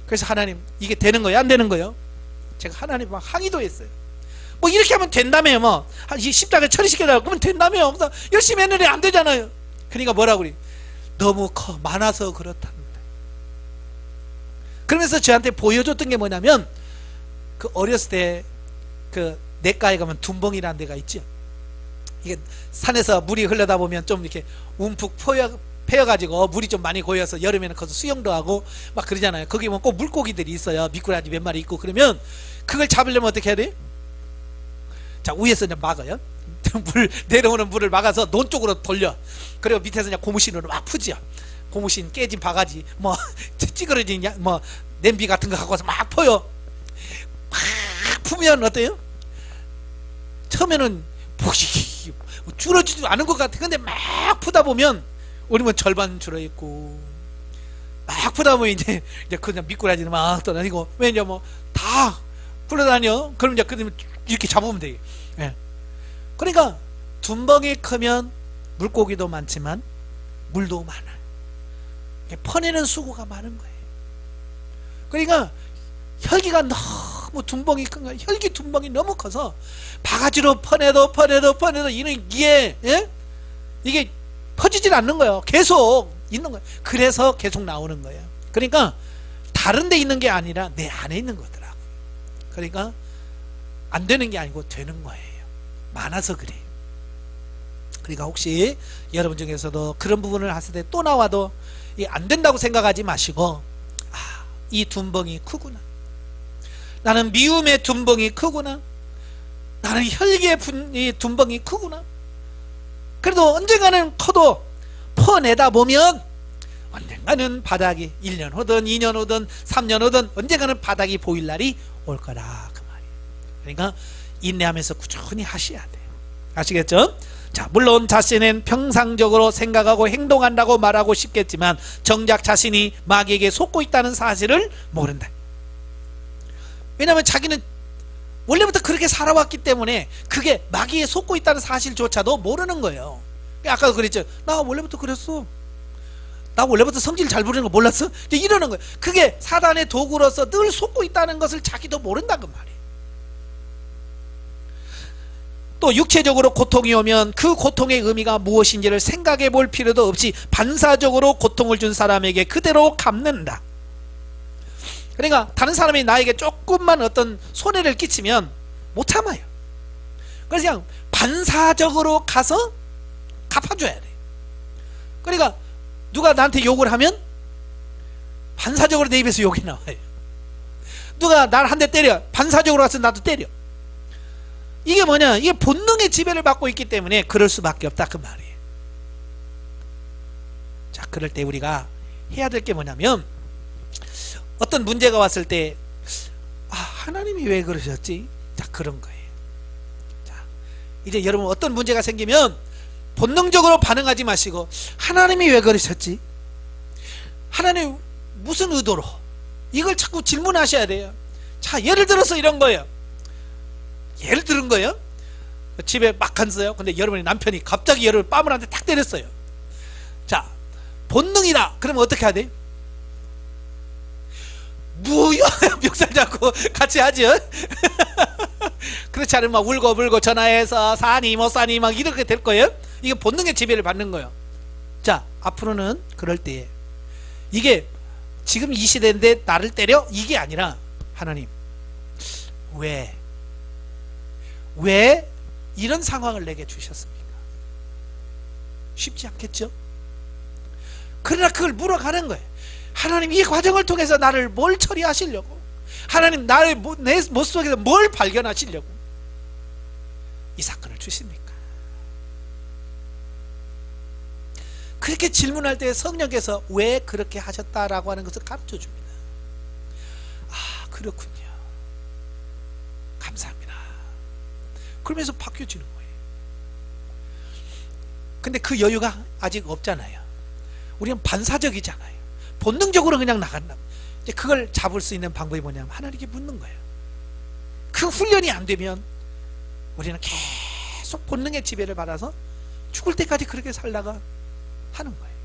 그래서 하나님, 이게 되는 거예요, 안 되는 거예요? 제가 하나님 막 항의도 했어요. 뭐 이렇게 하면 된다며요. 뭐 십자가에 처리시켜달라고 그러면 된다며요. 열심히 했는데 안 되잖아요. 그러니까 뭐라고 그래, 너무 많아서 그렇답니다. 그러면서 저한테 보여줬던 게 뭐냐면, 그 어렸을 때 그 내과에 가면 둔벙이라는 데가 있죠. 이게 산에서 물이 흘러다 보면 좀 이렇게 움푹 패여가지고 물이 좀 많이 고여서 여름에는 거기서 수영도 하고 막 그러잖아요. 거기 보면 꼭 물고기들이 있어요. 미꾸라지 몇 마리 있고. 그러면 그걸 잡으려면 어떻게 해야 돼요? 자, 위에서 이제 막아요. 물 내려오는 물을 막아서 논 쪽으로 돌려. 그리고 밑에서 그냥 고무신으로 막 푸지요. 고무신, 깨진 바가지, 뭐 찌그러진 뭐 냄비 같은 거 갖고 와서 막 퍼요. 막 푸면 어때요? 처음에는 보기 줄어지지도 않은 것 같아. 근데 막 푸다 보면 우리는 절반 줄어있고, 막 푸다 보면 이제 그냥 미꾸라지는 막 떠다니고. 왜냐, 뭐 다 굴러다녀. 그럼 이제 그러면 이렇게 잡으면 돼. 예. 그러니까 둔벙이 크면 물고기도 많지만 물도 많아. 퍼내는 수고가 많은 거예요. 그러니까 혈기가 너무 둔벙이 큰 거예요. 혈기 둔벙이 너무 커서 바가지로 퍼내도 이게 예? 이게 퍼지질 않는 거예요. 계속 있는 거예요. 그래서 계속 나오는 거예요. 그러니까 다른 데 있는 게 아니라 내 안에 있는 거더라고요. 그러니까 안 되는 게 아니고 되는 거예요. 많아서 그래요. 그러니까 혹시 여러분 중에서도 그런 부분을 하실 때 또 나와도 안 된다고 생각하지 마시고, 아, 이 둔벙이 크구나, 나는 미움의 둔벙이 크구나, 나는 혈기의 둔벙이 크구나. 그래도 언젠가는 커도 퍼내다 보면 언젠가는 바닥이 1년 후든 2년 후든 3년 후든 언젠가는 바닥이 보일 날이 올 거라, 그 말이에요. 그러니까 인내하면서 꾸준히 하셔야 돼요. 아시겠죠? 자, 물론 자신은 평상적으로 생각하고 행동한다고 말하고 싶겠지만 정작 자신이 마귀에게 속고 있다는 사실을 모른다. 왜냐하면 자기는 원래부터 그렇게 살아왔기 때문에 그게 마귀에 속고 있다는 사실조차도 모르는 거예요. 아까도 그랬죠. 나 원래부터 그랬어. 나 원래부터 성질 잘 부리는 거 몰랐어? 이제 이러는 거예요. 그게 사단의 도구로서 늘 속고 있다는 것을 자기도 모른다는 말이에요. 또 육체적으로 고통이 오면 그 고통의 의미가 무엇인지를 생각해 볼 필요도 없이 반사적으로 고통을 준 사람에게 그대로 갚는다. 그러니까 다른 사람이 나에게 조금만 어떤 손해를 끼치면 못 참아요. 그래서 그냥 반사적으로 가서 갚아줘야 돼. 그러니까 누가 나한테 욕을 하면 반사적으로 내 입에서 욕이 나와요. 누가 나를 한 대 때려, 반사적으로 가서 나도 때려. 이게 뭐냐, 이게 본능의 지배를 받고 있기 때문에 그럴 수밖에 없다 그 말이에요. 자, 그럴 때 우리가 해야 될 게 뭐냐면, 어떤 문제가 왔을 때 하나님이 왜 그러셨지? 자, 그런 거예요. 자, 이제 여러분 어떤 문제가 생기면 본능적으로 반응하지 마시고 하나님이 왜 그러셨지? 하나님 무슨 의도로? 이걸 자꾸 질문하셔야 돼요. 자, 예를 들어서 이런 거예요. 예를 들은 거예요. 집에 막 앉아요. 근데 여러분의 남편이 갑자기 여러분 뺨을 한 대 탁 때렸어요. 자, 본능이다. 그러면 어떻게 해야 돼? 뭐야? 멱살 잡고 같이 하죠. 그렇지 않으면 막 울고 전화해서 사니 못 사니 막 이렇게 될 거예요. 이게 본능의 지배를 받는 거예요. 자, 앞으로는 그럴 때 이게 지금 이 시대인데 나를 때려? 이게 아니라 하나님 왜 이런 상황을 내게 주셨습니까? 쉽지 않겠죠? 그러나 그걸 물어가는 거예요. 하나님 이 과정을 통해서 나를 뭘 처리하시려고, 하나님 나의 내 모습 속에서 뭘 발견하시려고 이 사건을 주십니까? 그렇게 질문할 때 성령께서 왜 그렇게 하셨다라고 하는 것을 가르쳐 줍니다. 아, 그렇군요. 감사합니다. 그러면서 바뀌어지는 거예요. 근데 그 여유가 아직 없잖아요. 우리는 반사적이잖아요. 본능적으로 그냥 나간다. 이제 그걸 잡을 수 있는 방법이 뭐냐면 하나님께 묻는 거예요. 그 훈련이 안 되면 우리는 계속 본능의 지배를 받아서 죽을 때까지 그렇게 살다가 하는 거예요.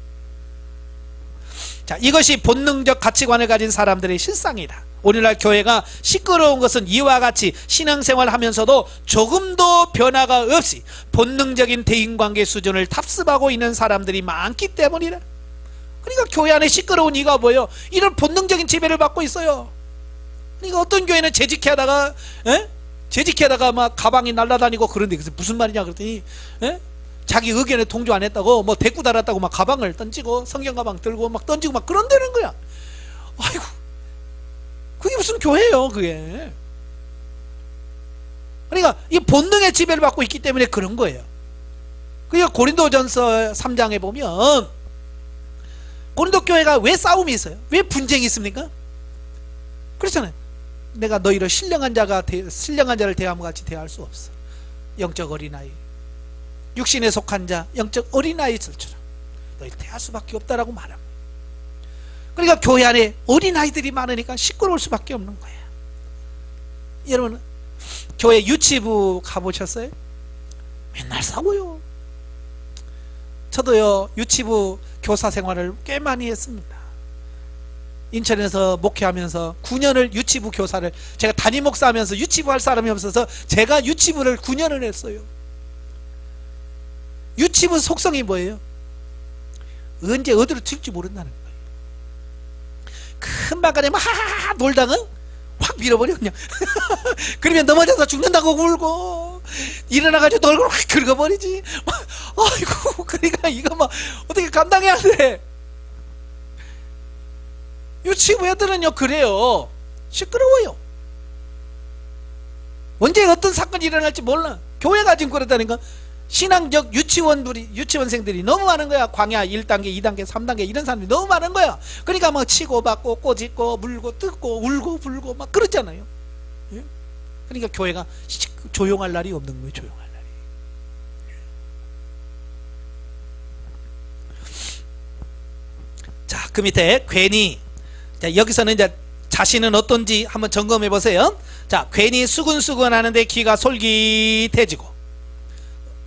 자, 이것이 본능적 가치관을 가진 사람들의 실상이다. 오늘날 교회가 시끄러운 것은 이와 같이 신앙생활을 하면서도 조금도 변화가 없이 본능적인 대인관계 수준을 탑습하고 있는 사람들이 많기 때문이다. 그러니까 교회 안에 시끄러운 이유가 뭐예요? 이런 본능적인 지배를 받고 있어요. 그러니까 어떤 교회는 재직하다가 막 가방이 날아다니고 그런데 그래서 무슨 말이냐 그랬더니 자기 의견에 동조 안 했다고 뭐 대꾸 달았다고 막 가방을 던지고 성경 가방 들고 막 던지고 막 그런다는 거야. 아이고, 그게 무슨 교회예요 그게. 그러니까 이 본능의 지배를 받고 있기 때문에 그런 거예요. 그러니까 고린도전서 3장에 보면 고린도 교회가 왜 싸움이 있어요? 왜 분쟁이 있습니까? 그렇잖아요. 내가 너희를 신령한 자를 대함과 같이 대할 수 없어. 영적 어린아이, 육신에 속한 자, 영적 어린아이들처럼 너희를 대할 수밖에 없다라고 말합니다. 그러니까 교회 안에 어린아이들이 많으니까 시끄러울 수밖에 없는 거예요. 여러분 교회 유치부 가보셨어요? 맨날 싸워요. 저도요 유치부 교사 생활을 꽤 많이 했습니다. 인천에서 목회하면서 9년을 유치부 교사를, 제가 담임 목사하면서 유치부 할 사람이 없어서 제가 유치부를 9년을 했어요. 유치부 속성이 뭐예요? 언제 어디로 튈지 모른다는 거예요. 금방 가면 하하하 놀다가 확 밀어버려 그냥. 그러면 넘어져서 죽는다고 울고 일어나가지고 너 얼굴 확 긁어버리지. 아이고, 그러니까 이거 막 어떻게 감당해야 돼. 유치부 애들은요 그래요. 시끄러워요. 언제 어떤 사건이 일어날지 몰라. 교회가 지금 그렇다니까. 신앙적 유치원생들이 너무 많은 거야. 광야 1단계 2단계 3단계 이런 사람들이 너무 많은 거야. 그러니까 막 치고 받고 꼬집고 물고 뜯고 울고 불고 막 그러잖아요. 예? 그러니까 교회가 조용할 날이 없는 거예요. 조용할 날이. 자, 그 밑에 괜히, 자, 여기서는 이제 자신은 어떤지 한번 점검해 보세요. 자, 괜히 수근수근 하는데 귀가 솔깃해지고,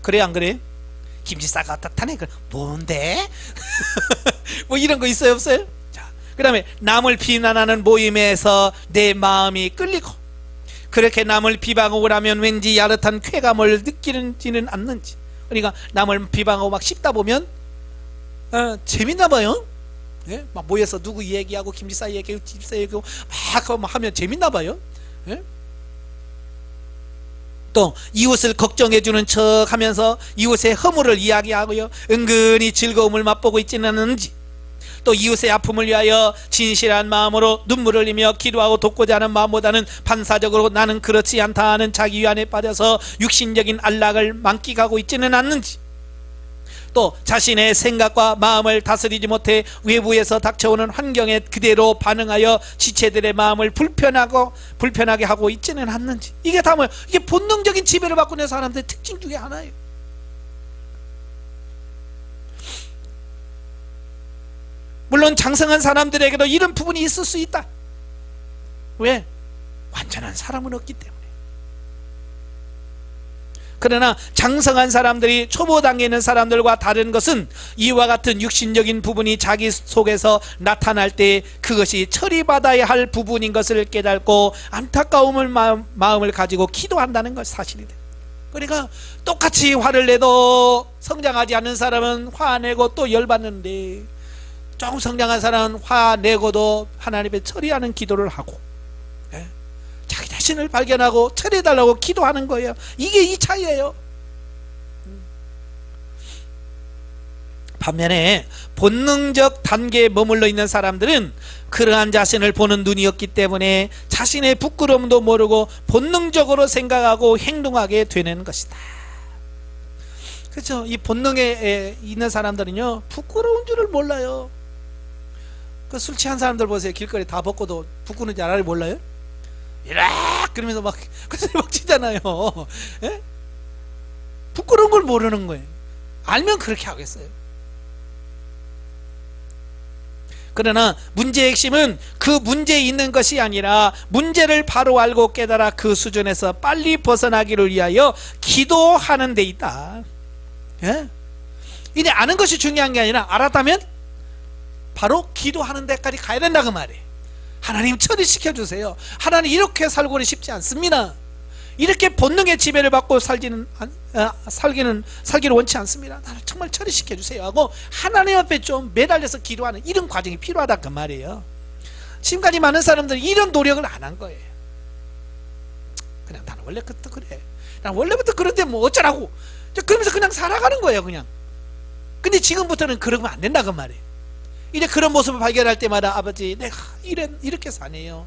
그래 안 그래? 김지사가 어떻다네. 뭔데? 뭐 이런 거 있어요, 없어요? 자, 그 다음에 남을 비난하는 모임에서 내 마음이 끌리고, 그렇게 남을 비방하고 나면 왠지 야릇한 쾌감을 느끼지는 않는지. 그러니까 남을 비방하고 막 씹다 보면 재밌나 봐요. 예? 막 모여서 누구 얘기하고 김지사 얘기하고 집사 얘기하고 막 하면 재밌나 봐요. 예? 또 이웃을 걱정해주는 척 하면서 이웃의 허물을 이야기하고요, 은근히 즐거움을 맛보고 있지는 않은지, 또 이웃의 아픔을 위하여 진실한 마음으로 눈물을 흘리며 기도하고 돕고자 하는 마음보다는 반사적으로 나는 그렇지 않다 하는 자기 위안에 빠져서 육신적인 안락을 만끽하고 있지는 않는지, 또 자신의 생각과 마음을 다스리지 못해 외부에서 닥쳐오는 환경에 그대로 반응하여 지체들의 마음을 불편하게 하고 있지는 않는지. 이게 다 뭐예요? 이게 본능적인 지배를 받고 있는 사람들의 특징 중에 하나예요. 물론 장성한 사람들에게도 이런 부분이 있을 수 있다. 왜? 완전한 사람은 없기 때문에. 그러나 장성한 사람들이 초보 단계에 있는 사람들과 다른 것은 이와 같은 육신적인 부분이 자기 속에서 나타날 때 그것이 처리받아야 할 부분인 것을 깨닫고 안타까움을 마음을 가지고 기도한다는 것이 사실이 돼. 그러니까 똑같이 화를 내도 성장하지 않는 사람은 화내고 또 열받는데, 조금 성장한 사람은 화내고도 하나님의 처리하는 기도를 하고, 예? 자기 자신을 발견하고 처리해달라고 기도하는 거예요. 이게 이 차이예요. 반면에 본능적 단계에 머물러 있는 사람들은 그러한 자신을 보는 눈이 없기 때문에 자신의 부끄러움도 모르고 본능적으로 생각하고 행동하게 되는 것이다. 그렇죠? 이 본능에 있는 사람들은요, 부끄러운 줄을 몰라요. 그 술 취한 사람들 보세요. 길거리 다 벗고도 부끄러운지 알아요? 몰라요? 이락 그러면서 막 그래서 막 치잖아요. 예? 부끄러운 걸 모르는 거예요. 알면 그렇게 하겠어요. 그러나 문제의 핵심은 그 문제에 있는 것이 아니라 문제를 바로 알고 깨달아 그 수준에서 빨리 벗어나기를 위하여 기도하는 데 있다. 예? 이제 아는 것이 중요한 게 아니라 알았다면 바로 기도하는 데까지 가야 된다 그 말이에요. 하나님 처리시켜 주세요. 하나님 이렇게 살고는 싶지 않습니다. 이렇게 본능의 지배를 받고 살기를 원치 않습니다. 나를 정말 처리시켜 주세요 하고 하나님 앞에 좀 매달려서 기도하는 이런 과정이 필요하다 그 말이에요. 지금까지 많은 사람들이 이런 노력을 안 한 거예요. 그냥 나는 원래부터 그래, 난 원래부터 그런데 뭐 어쩌라고, 그러면서 그냥 살아가는 거예요 그냥. 근데 지금부터는 그러면 안 된다 그 말이에요. 이제 그런 모습을 발견할 때마다 아버지 내가 이렇게 사네요,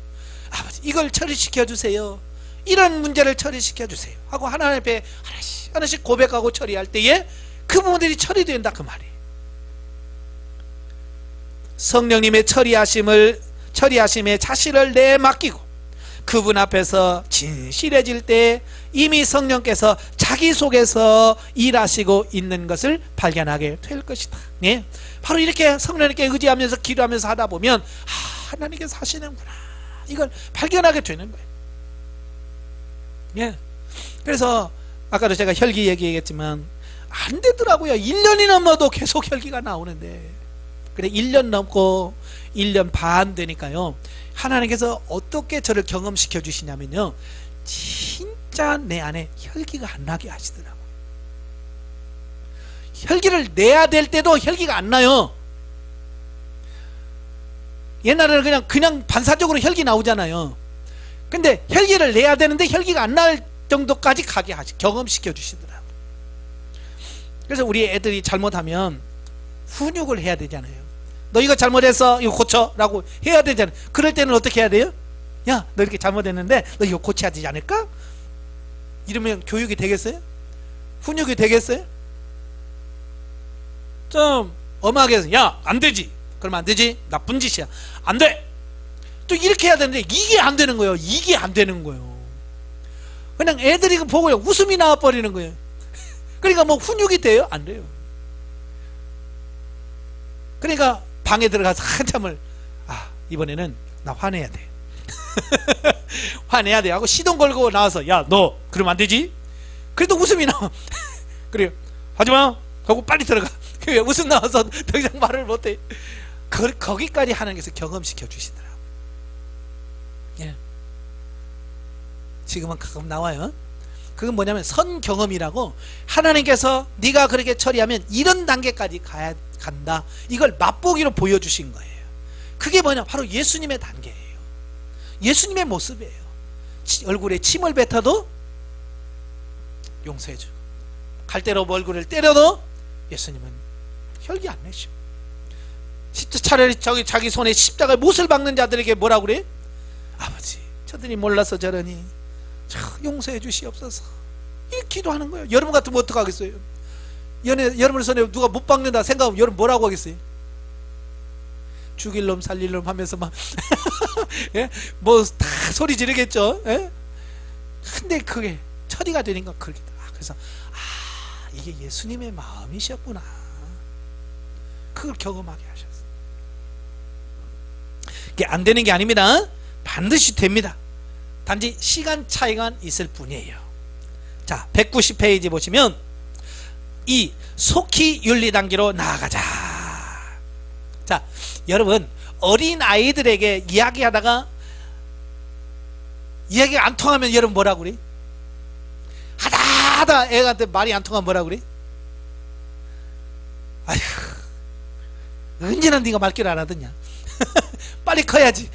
아버지 이걸 처리시켜 주세요, 이런 문제를 처리시켜 주세요 하고 하나님 앞에 하나씩 고백하고 처리할 때에 그 부분들이 처리된다 그 말이에요. 성령님의 처리하심에 자신을 내맡기고 그분 앞에서 진실해질 때 이미 성령께서 자기 속에서 일하시고 있는 것을 발견하게 될 것이다. 예? 바로 이렇게 성령님께 의지하면서 기도하면서 하다 보면 하나님께서 하시는구나 이걸 발견하게 되는 거예요. 예. 그래서 아까도 제가 혈기 얘기했지만 안 되더라고요. 1년이 넘어도 계속 혈기가 나오는데, 그래 1년 넘고 1년 반 되니까요, 하나님께서 어떻게 저를 경험시켜 주시냐면요, 진짜 내 안에 혈기가 안 나게 하시더라고요. 혈기를 내야 될 때도 혈기가 안 나요. 옛날에는 그냥 반사적으로 혈기 나오잖아요. 근데 혈기를 내야 되는데 혈기가 안 날 정도까지 가게 경험시켜 주시더라고요. 그래서 우리 애들이 잘못하면 훈육을 해야 되잖아요. 너 이거 잘못했어, 이거 고쳐 라고 해야 되잖아요. 그럴 때는 어떻게 해야 돼요? 야, 너 이렇게 잘못했는데 너 이거 고쳐야 되지 않을까? 이러면 교육이 되겠어요? 훈육이 되겠어요? 좀 엄하게 해서 야, 안 되지, 그러면 안 되지, 나쁜 짓이야, 안 돼, 또 이렇게 해야 되는데 이게 안 되는 거예요. 이게 안 되는 거예요. 그냥 애들이 보고 웃음이 나와버리는 거예요. 그러니까 뭐 훈육이 돼요? 안 돼요. 그러니까 방에 들어가서 한참을 이번에는 나 화내야 돼 화내야 돼 하고 시동 걸고 나와서 야, 너 그러면 안 되지? 그래도 웃음이 나와. 그래요. 하지마, 하고 빨리 들어가. 왜 웃음 나와서 더 이상 말을 못해. 거기까지 하나님께서 경험시켜 주시더라고. 예. 지금은 가끔 나와요. 그건 뭐냐면 선경험이라고, 하나님께서 네가 그렇게 처리하면 이런 단계까지 간다, 이걸 맛보기로 보여주신 거예요. 그게 뭐냐, 바로 예수님의 단계예요. 예수님의 모습이에요. 얼굴에 침을 뱉어도 용서해주고, 갈대로 얼굴을 때려도 예수님은 혈기 안 내시고, 차라리 자기 손에 십자가에 못을 박는 자들에게 뭐라고 그래? 아버지, 저들이 몰라서 저러니 용서해 주시옵소서, 이렇게 기도하는 거예요. 여러분 같으면 어떡하겠어요? 여러분 손에 누가 못 박는다 생각하면 여러분 뭐라고 하겠어요? 죽일 놈 살릴 놈 하면서 막 예? 뭐 다 소리 지르겠죠. 예? 근데 그게 처리가 되니까 그렇게, 그래서 이게 예수님의 마음이셨구나, 그걸 경험하게 하셨어요. 이게 안 되는 게 아닙니다. 반드시 됩니다. 단지 시간 차이가 있을 뿐이에요. 자, 190페이지 보시면 이 속히 윤리 단계로 나아가자. 자, 여러분, 어린 아이들에게 이야기하다가 이야기가 안 통하면 여러분 뭐라고 그래? 하다 애한테 말이 안 통하면 뭐라고 그래? 아휴, 언제나 네가 말 길 알아듣냐? 빨리 커야지.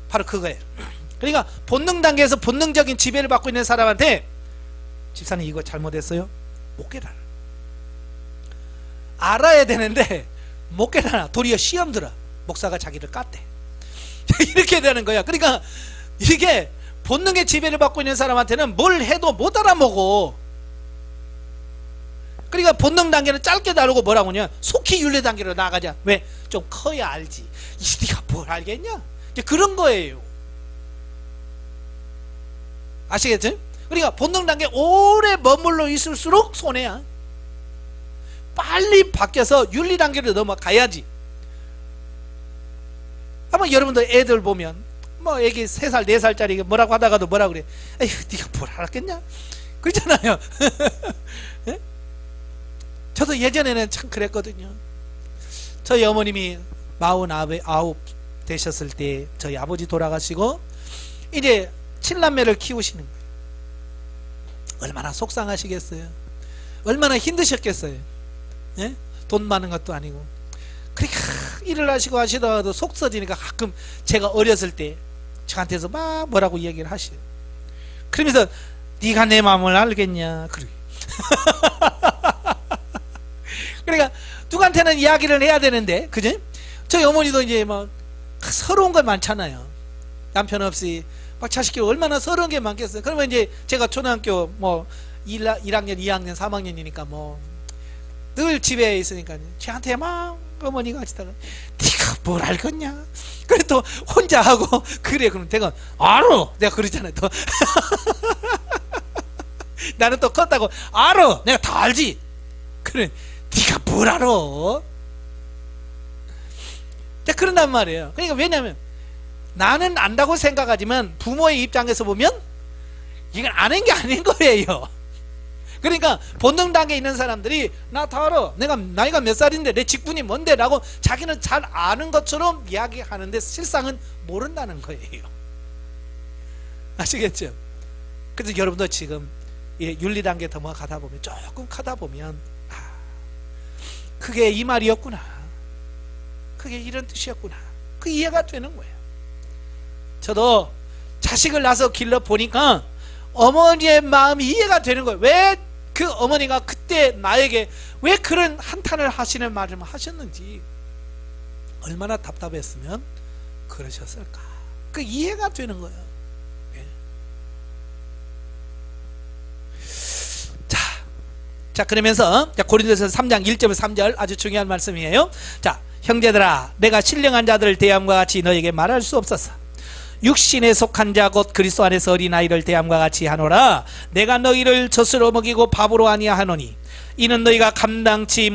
바로 그거예요. 그러니까 본능 단계에서 본능적인 지배를 받고 있는 사람한테, 집사님 이거 잘못했어요? 못 깨달아. 알아야 되는데 못 깨달아. 도리어 시험 들어. 목사가 자기를 깠대. 이렇게 되는 거야. 그러니까 이게 본능의 지배를 받고 있는 사람한테는 뭘 해도 못 알아먹어. 그러니까 본능 단계는 짧게 다루고 뭐라고 하냐, 속히 윤리 단계로 나가자. 왜? 좀 커야 알지. 네가 뭘 알겠냐? 그런 거예요. 아시겠죠? 그러니까 본능 단계 오래 머물러 있을수록 손해야. 빨리 바뀌어서 윤리 단계로 넘어가야지. 아마 여러분도 애들 보면 뭐 애기 3살 4살짜리 뭐라고 하다가도 뭐라 그래? 에휴, 네가 뭘 알았겠냐? 그러잖아요. 저도 예전에는 참 그랬거든요. 저희 어머님이 49 되셨을 때 저희 아버지 돌아가시고 이제 7남매를 키우시는 거예요. 얼마나 속상하시겠어요? 얼마나 힘드셨겠어요? 예? 돈 많은 것도 아니고. 그러니까 일을 하시고 하시다가도 속 써지니까 가끔 제가 어렸을 때 저한테서 막 뭐라고 얘기를 하시요. 그러면서 네가 내 마음을 알겠냐? 그래. 그러니까 누구한테는 이야기를 해야 되는데, 그죠? 저희 어머니도 이제 막 서러운 거 많잖아요. 남편 없이 막 자식이 얼마나 서러운 게 많겠어요. 그러면 이제 제가 초등학교 뭐 1학년, 2학년, 3학년이니까 뭐 늘 집에 있으니까 저한테 막 어머니가 하시다가 네가 뭘 알겠냐? 그래 또 혼자 하고 그래. 그럼 내가 알아. 내가 그러잖아요. 또 나는 또 컸다고 알아. 내가 다 알지. 그래. 네가 뭘 알아? 그런단 말이에요. 그러니까 왜냐면 나는 안다고 생각하지만 부모의 입장에서 보면 이건 아는 게 아닌 거예요. 그러니까 본능 단계에 있는 사람들이 나 다 알아. 내가 나이가 몇 살인데 내 직분이 뭔데 라고 자기는 잘 아는 것처럼 이야기하는데 실상은 모른다는 거예요. 아시겠죠? 그래서 여러분도 지금 윤리 단계 더 가다 보면, 조금 가다 보면 그게 이 말이었구나, 그게 이런 뜻이었구나, 그 이해가 되는 거예요. 저도 자식을 낳아서 길러 보니까 어머니의 마음이 이해가 되는 거예요. 왜 그 어머니가 그때 나에게 왜 그런 한탄을 하시는 말을 하셨는지, 얼마나 답답했으면 그러셨을까, 그 이해가 되는 거예요. 예. 자 그러면서 고린도서 3장 1절에서 3절 아주 중요한 말씀이에요. 자, 형제들아, 내가 신령한 자들을 대함과 같이 너에게 말할 수 없었어. 육신에 속한 자 곧 그리스도 안에서 어린아이를 대함과 같이 하노라. 내가 너희를 젖으로 먹이고 밥으로 아니하노니 이는 너희가 감당치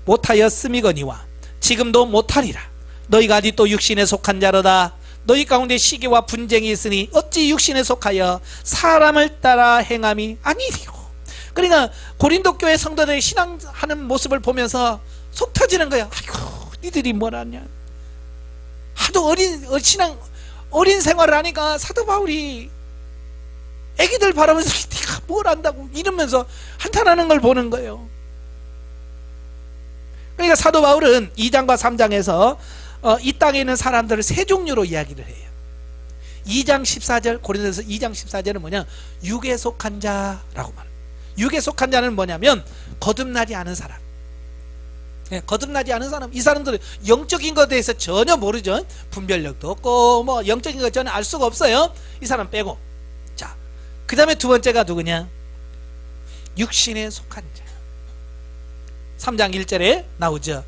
못하였음이거니와 지금도 못하리라. 너희가 아직도 육신에 속한 자로다. 너희 가운데 시기와 분쟁이 있으니 어찌 육신에 속하여 사람을 따라 행함이 아니리요. 그러니까 고린도 교회 성도들의 신앙하는 모습을 보면서 속 터지는 거야. 아이고 니들이 뭘 하냐. 하도 어린 생활을 하니까 사도 바울이 애기들 바라면서 네가 뭘 안다고 이러면서 한탄하는 걸 보는 거예요. 그러니까 사도 바울은 2장과 3장에서 이 땅에 있는 사람들을 세 종류로 이야기를 해요. 2장 14절, 고린도서 2장 14절은 뭐냐, 육에 속한 자라고 말합니다. 육에 속한 자는 뭐냐면 거듭나지 않은 사람. 거듭나지 않은 사람. 이 사람들은 영적인 것에 대해서 전혀 모르죠. 분별력도 없고 뭐 영적인 것 전혀 알 수가 없어요. 이 사람 빼고. 자, 그 다음에 두 번째가 누구냐, 육신에 속한 자. 3장 1절에 나오죠.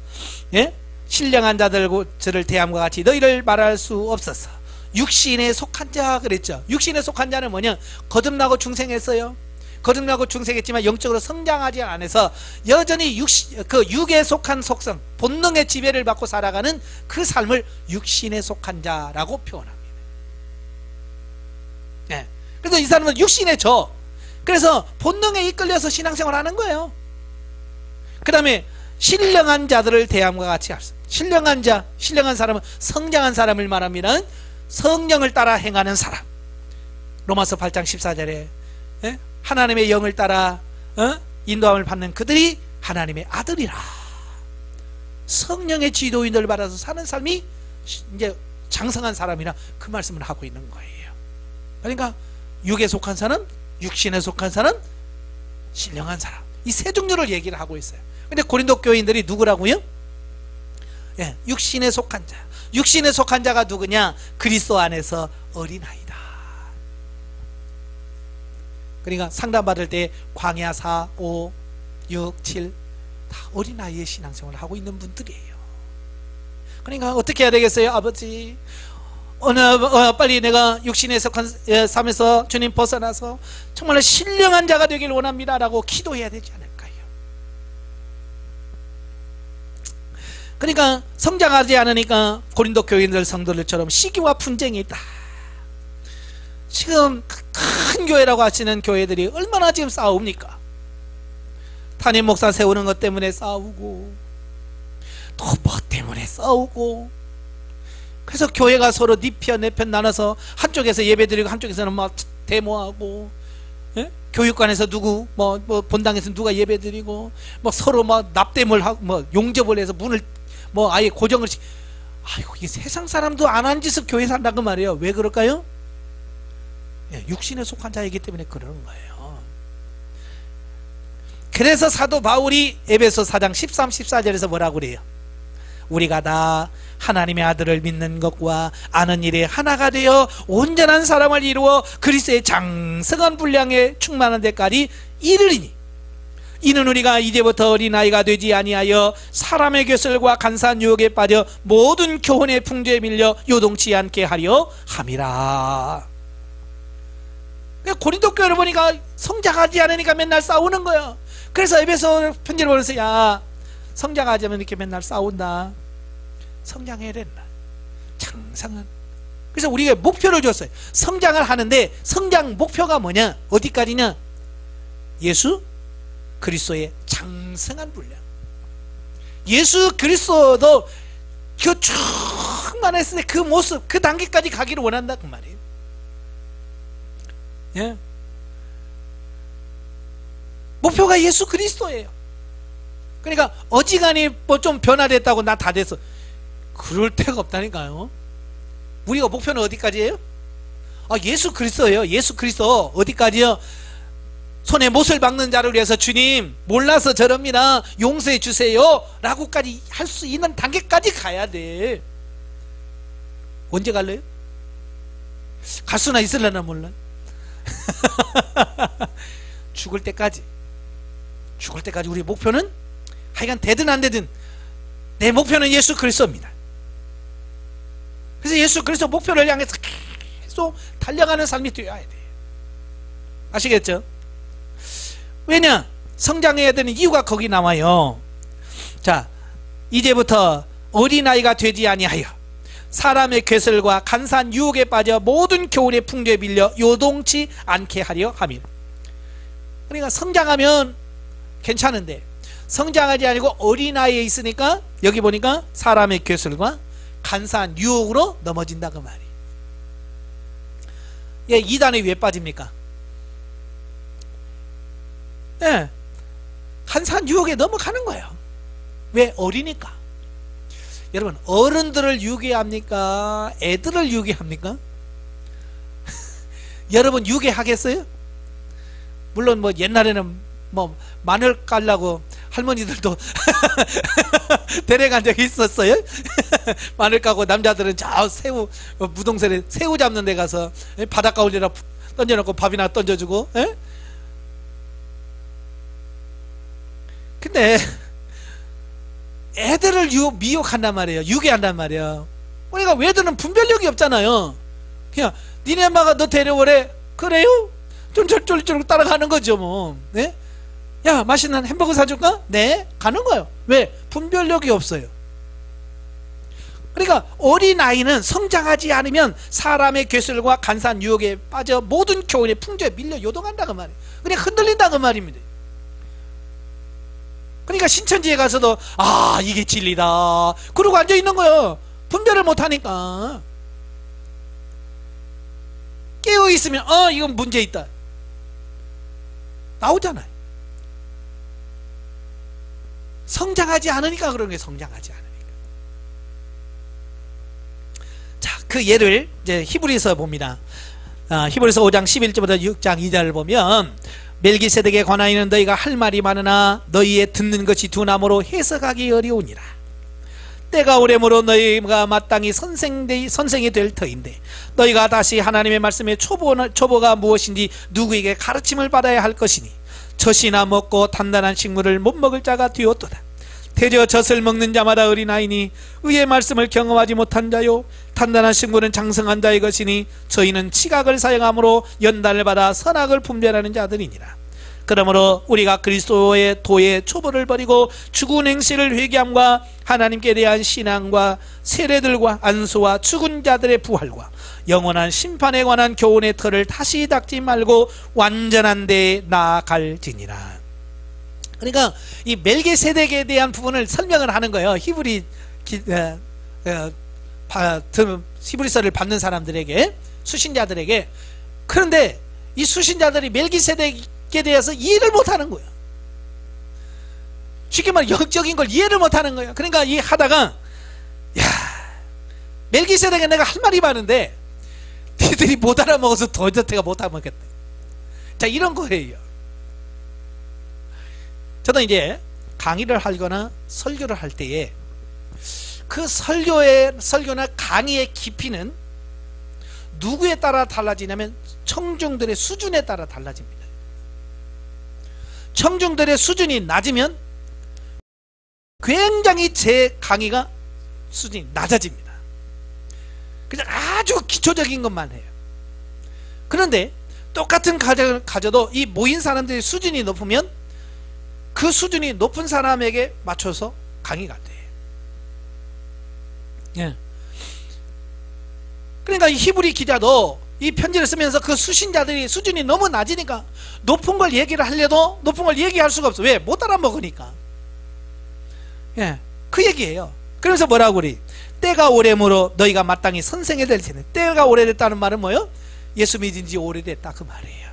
예? 신령한 자들을 대함과 같이 너희를 말할 수 없었어. 육신에 속한 자 그랬죠. 육신에 속한 자는 뭐냐, 거듭나고 중생했어요. 거듭나고 중생했지만 영적으로 성장하지 않아서 여전히 육에 속한 속성, 본능의 지배를 받고 살아가는 그 삶을 육신에 속한 자라고 표현합니다. 예. 그래서 이 사람은 육신에 져. 그래서 본능에 이끌려서 신앙생활을 하는 거예요. 그 다음에 신령한 자들을 대함과 같이 합시다. 신령한 자, 신령한 사람은 성장한 사람을 말합니다. 성령을 따라 행하는 사람. 로마서 8장 14절에 하나님의 영을 따라 인도함을 받는 그들이 하나님의 아들이라. 성령의 지도인을 받아서 사는 삶이 이제 장성한 사람이라 그 말씀을 하고 있는 거예요. 그러니까 육에 속한 사람, 육신에 속한 사람, 신령한 사람, 이 세 종류를 얘기를 하고 있어요. 근데 고린도 교인들이 누구라고요? 예, 육신에 속한 자. 육신에 속한 자가 누구냐? 그리스도 안에서 어린아이다. 그러니까 상담받을 때 광야 4, 5, 6, 7 다 어린아이의 신앙생활을 하고 있는 분들이에요. 그러니까 어떻게 해야 되겠어요? 아버지, 빨리 내가 육신에 속한 삶에서 주님 벗어나서 정말 신령한 자가 되길 원합니다 라고 기도해야 되지 않을까요? 그러니까 성장하지 않으니까 고린도 교인들 성도들처럼 시기와 분쟁이 있다. 지금 큰 교회라고 하시는 교회들이 얼마나 지금 싸웁니까? 담임 목사 세우는 것 때문에 싸우고 또 뭐 때문에 싸우고. 그래서 교회가 서로 네 편 내 편 나눠서 한쪽에서 예배드리고 한쪽에서는 막 데모하고, 예? 교육관에서 누구 뭐 본당에서 누가 예배드리고 뭐 서로 막 납땜을 하고 뭐 용접을 해서 문을 뭐 아예 고정을 아이고, 이 세상 사람도 안 한 짓을 교회 산다고 말이에요. 왜 그럴까요? 예, 육신에 속한 자이기 때문에 그러는 거예요. 그래서 사도 바울이 에베소 4장 13, 14절에서 뭐라고 그래요? 우리가 다 하나님의 아들을 믿는 것과 아는 일에 하나가 되어 온전한 사람을 이루어 그리스도의 장성한 분량에 충만한 데까지 이르리니, 이는 우리가 이제부터 어린아이가 되지 아니하여 사람의 교슬과 간사한 유혹에 빠져 모든 교훈의 풍조에 밀려 요동치 않게 하려 함이라. 고린도 교회를 보니까 성장하지 않으니까 맨날 싸우는 거야. 그래서 에베소 편지를 보면서 야, 성장하지 않으면 이렇게 맨날 싸운다. 성장해야 된다. 장성한. 그래서 우리가 목표를 줬어요. 성장을 하는데 성장 목표가 뭐냐? 어디까지냐? 예수 그리스도의 장성한 분량. 예수 그리스도도 그 충만했을 때 그 모습, 그 단계까지 가기를 원한다 그 말이에요. 예. 목표가 예수 그리스도예요. 그러니까 어지간히 뭐 좀 변화됐다고 나 다 됐어, 그럴 데가 없다니까요. 우리가 목표는 어디까지예요? 예수 그리스도예요. 예수 그리스도. 어디까지요? 손에 못을 박는 자를 위해서 주님 몰라서 저럽니다, 용서해 주세요 라고까지 할 수 있는 단계까지 가야 돼. 언제 갈래요? 갈 수나 있을려나 몰라. 죽을 때까지 우리 목표는 하여간 되든 안 되든 내 목표는 예수 그리스도입니다. 그래서 예수 그리스도 목표를 향해서 계속 달려가는 삶이 되어야 돼. 아시겠죠? 왜냐? 성장해야 되는 이유가 거기 나와요. 자, 이제부터 어린아이가 되지 아니하여 사람의 괴설과 간사한 유혹에 빠져 모든 교훈의 풍조에 밀려 요동치 않게 하려 함이라. 그러니까 성장하면 괜찮은데 성장하지 아니고 어린아이에 있으니까 여기 보니까 사람의 괴술과 간사한 유혹으로 넘어진다 그 말이. 예, 이단에 왜 빠집니까? 예, 간사한 유혹에 넘어가는 거예요. 왜? 어리니까. 여러분, 어른들을 유괴합니까? 애들을 유괴합니까? 여러분 유괴하겠어요? 물론 뭐 옛날에는 뭐 마늘 깔라고 할머니들도 데려간 적이 있었어요. 마늘 까고 남자들은 저 새우 무동산에 새우 잡는 데 가서 바닷가 올려라 던져놓고 밥이나 던져주고. 에? 근데 애들을 미혹한단 말이에요. 유괴한단 말이에요. 그러니까 애들은 분별력이 없잖아요. 그냥 니네 엄마가 너 데려오래. 그래요? 쫄쫄쫄쫄 따라가는 거죠 뭐. 네? 야, 맛있는 햄버거 사줄까? 네, 가는 거예요. 왜? 분별력이 없어요. 그러니까 어린아이는 성장하지 않으면 사람의 괴술과 간사한 유혹에 빠져 모든 교훈의 풍조에 밀려 요동한다 그 말이에요. 그냥 흔들린다 그 말입니다. 그러니까 신천지에 가서도 아, 이게 진리다 그러고 앉아있는 거예요. 분별을 못하니까. 깨어있으면 이건 문제 있다 나오잖아요. 성장하지 않으니까 그런 게 성장하지 않으니까. 자, 그 예를 이제 히브리서 봅니다. 히브리서 5장 11절부터 6장 2절을 보면 멜기세덱에 관하여는 너희가 할 말이 많으나 너희의 듣는 것이 두나무로 해석하기 어려우니라. 때가 오래므로 너희가 마땅히 선생이 될 터인데 너희가 다시 하나님의 말씀의 초보가 무엇인지 누구에게 가르침을 받아야 할 것이니 젖이나 먹고 단단한 식물을 못 먹을 자가 되었도다. 대저 젖을 먹는 자마다 어린아이니 의의 말씀을 경험하지 못한 자요 단단한 식물은 장성한 자의 것이니 저희는 지각을 사용함으로 연단을 받아 선악을 분별하는 자들이니라. 그러므로 우리가 그리스도의 도의 초보를 버리고 죽은 행실을 회개함과 하나님께 대한 신앙과 세례들과 안수와 죽은 자들의 부활과 영원한 심판에 관한 교훈의 틀을 다시 닦지 말고 완전한 데에 나아갈지니라. 그러니까 이 멜기세덱에 대한 부분을 설명을 하는 거예요. 히브리서를 받는 사람들에게, 수신자들에게. 그런데 이 수신자들이 멜기세덱에 대해서 이해를 못하는 거예요. 쉽게 말해 영적인 걸 이해를 못하는 거예요. 그러니까 이 하다가 야, 멜기세덱에 내가 할 말이 많은데 니들이 못 알아먹어서 도저히 못 알아먹겠다. 자, 이런 거예요. 저는 이제 강의를 하거나 설교를 할 때에 그 설교나 강의의 깊이는 누구에 따라 달라지냐면 청중들의 수준에 따라 달라집니다. 청중들의 수준이 낮으면 굉장히 제 강의가 수준이 낮아집니다. 그냥 아주 기초적인 것만 해요. 그런데 똑같은 가져도 이 모인 사람들의 수준이 높으면 그 수준이 높은 사람에게 맞춰서 강의가 돼. 예. 그러니까 이 히브리 기자도 이 편지를 쓰면서 그 수신자들이 수준이 너무 낮으니까 높은 걸 얘기를 하려도 높은 걸 얘기할 수가 없어. 왜? 못 알아먹으니까. 예, 그 얘기예요. 그러면서 뭐라고 그래? 때가 오래므로 너희가 마땅히 선생이 될 텐데. 때가 오래됐다는 말은 뭐예요? 예수 믿은 지 오래됐다 그 말이에요.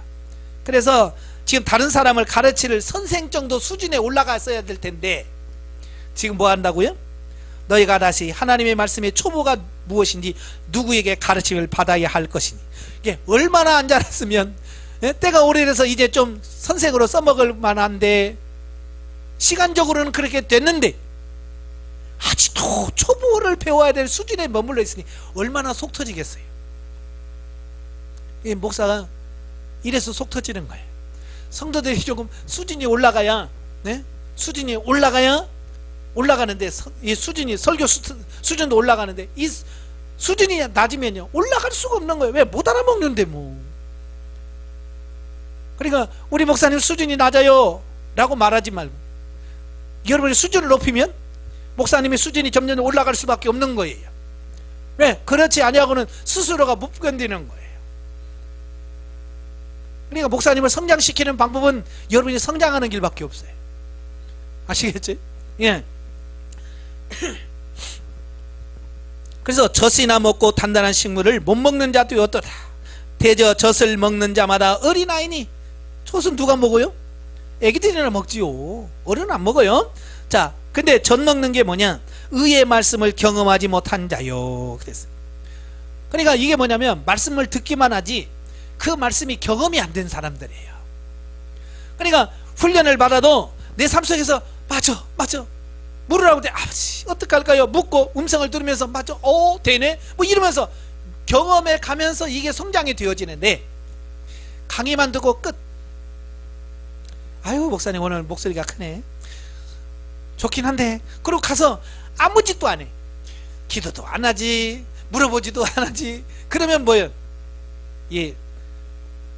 그래서 지금 다른 사람을 가르칠 선생 정도 수준에 올라갔어야 될 텐데 지금 뭐 한다고요? 너희가 다시 하나님의 말씀의 초보가 무엇인지 누구에게 가르침을 받아야 할 것이니. 이게 얼마나 안 자랐으면 때가 오래돼서 이제 좀 선생으로 써먹을 만한데 시간적으로는 그렇게 됐는데 아직도 초보를 배워야 될 수준에 머물러 있으니 얼마나 속 터지겠어요. 이 목사가 이래서 속 터지는 거예요. 성도들이 조금 수준이 올라가야, 네? 수준이 올라가는데 이 수준이 설교 수준도 올라가는데 이 수준이 낮으면요 올라갈 수가 없는 거예요. 왜? 못 알아먹는데 뭐. 그러니까 우리 목사님 수준이 낮아요 라고 말하지 말고 여러분이 수준을 높이면 목사님의 수준이 점점 올라갈 수밖에 없는 거예요. 왜? 그렇지 아니하고는 스스로가 못 견디는 거예요. 그러니까 목사님을 성장시키는 방법은 여러분이 성장하는 길밖에 없어요. 아시겠지? 예. 그래서 젖이나 먹고 단단한 식물을 못 먹는 자도 어떠다. 대저 젖을 먹는 자마다 어린아이니. 젖은 누가 먹어요? 애기들이나 먹지요. 어른은 안 먹어요. 자, 근데 젖 먹는 게 뭐냐? 의의 말씀을 경험하지 못한 자요. 그랬어요. 그러니까 이게 뭐냐면 말씀을 듣기만 하지 그 말씀이 경험이 안 된 사람들이에요. 그러니까 훈련을 받아도 내 삶 속에서 맞아 물으라고 돼. 아버지 어떡할까요? 묻고 음성을 들으면서 맞아 되네 뭐 이러면서 경험해 가면서 이게 성장이 되어지는데 강의만 듣고 끝. 아유 목사님 오늘 목소리가 크네. 좋긴 한데 그리고 가서 아무 짓도 안 해. 기도도 안 하지 물어보지도 안 하지. 그러면 뭐예요? 예,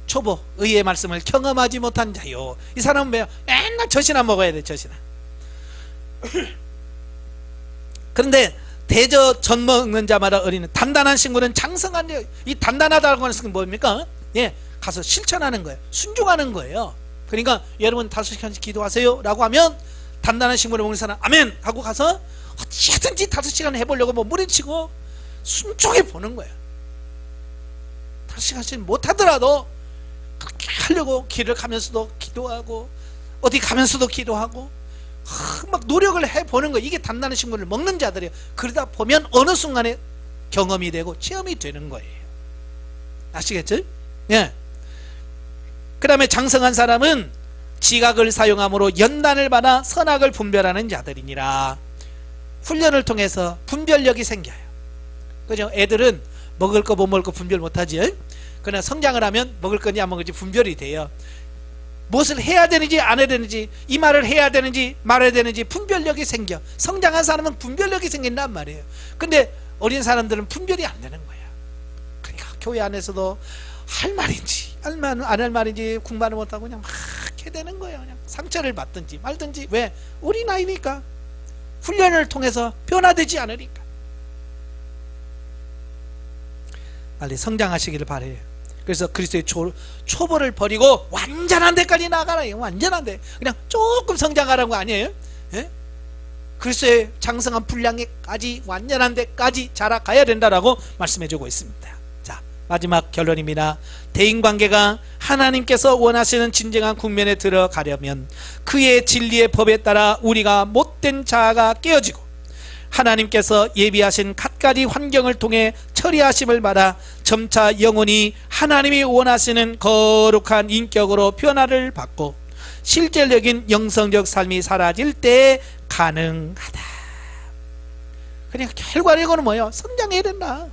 초보 의의 말씀을 경험하지 못한 자요. 이 사람은 뭐예요? 맨날 젖이나 먹어야 돼. 젖이나. 그런데 대저 젖 먹는 자마다 어린은 단단한 식물은 장성한 자. 이 단단하다고 하는 것은 뭡니까? 예, 가서 실천하는 거예요. 순종하는 거예요. 그러니까 여러분 5시간씩 기도하세요 라고 하면 단단한 식물을 먹는 사람 아멘 하고 가서 어찌든지 5시간 해보려고 뭐 무리치고 순종해 보는 거예요. 5시간씩 못하더라도 그렇게 하려고 길을 가면서도 기도하고 어디 가면서도 기도하고 막 노력을 해보는 거예요. 이게 단단한 식물을 먹는 자들이에요. 그러다 보면 어느 순간에 경험이 되고 체험이 되는 거예요. 아시겠죠? 예. 그 다음에 장성한 사람은 지각을 사용함으로 연단을 받아 선악을 분별하는 자들이니라. 훈련을 통해서 분별력이 생겨요. 그죠? 애들은 먹을 거 못 먹을 거 분별 못하지. 그러나 성장을 하면 먹을 건지 안 먹을지 분별이 돼요. 무엇을 해야 되는지 안 해야 되는지, 이 말을 해야 되는지 말해야 되는지 분별력이 생겨. 성장한 사람은 분별력이 생긴단 말이에요. 근데 어린 사람들은 분별이 안 되는 거야. 그러니까 교회 안에서도 할 말인지 안 할 말인지 공부를 못하고 그냥 막 이렇게 되는 거예요. 그냥 상처를 받든지 말든지. 왜? 어린아이니까. 훈련을 통해서 변화되지 않으니까. 빨리 성장하시기를 바래요. 그래서 그리스도의 초보를 버리고 완전한 데까지 나가라. 완전한 데. 그냥 조금 성장하라는 거 아니에요? 예? 그리스도의 장성한 분량에까지 완전한 데까지 자라가야 된다라고 말씀해주고 있습니다. 자, 마지막 결론입니다. 대인관계가 하나님께서 원하시는 진정한 국면에 들어가려면 그의 진리의 법에 따라 우리가 못된 자아가 깨어지고 하나님께서 예비하신 갖가지 환경을 통해 처리하심을 받아 점차 영혼이 하나님이 원하시는 거룩한 인격으로 변화를 받고 실질적인 영성적 삶이 사라질 때 가능하다. 그러니까 결과적으로는 뭐예요? 성장해야 된다.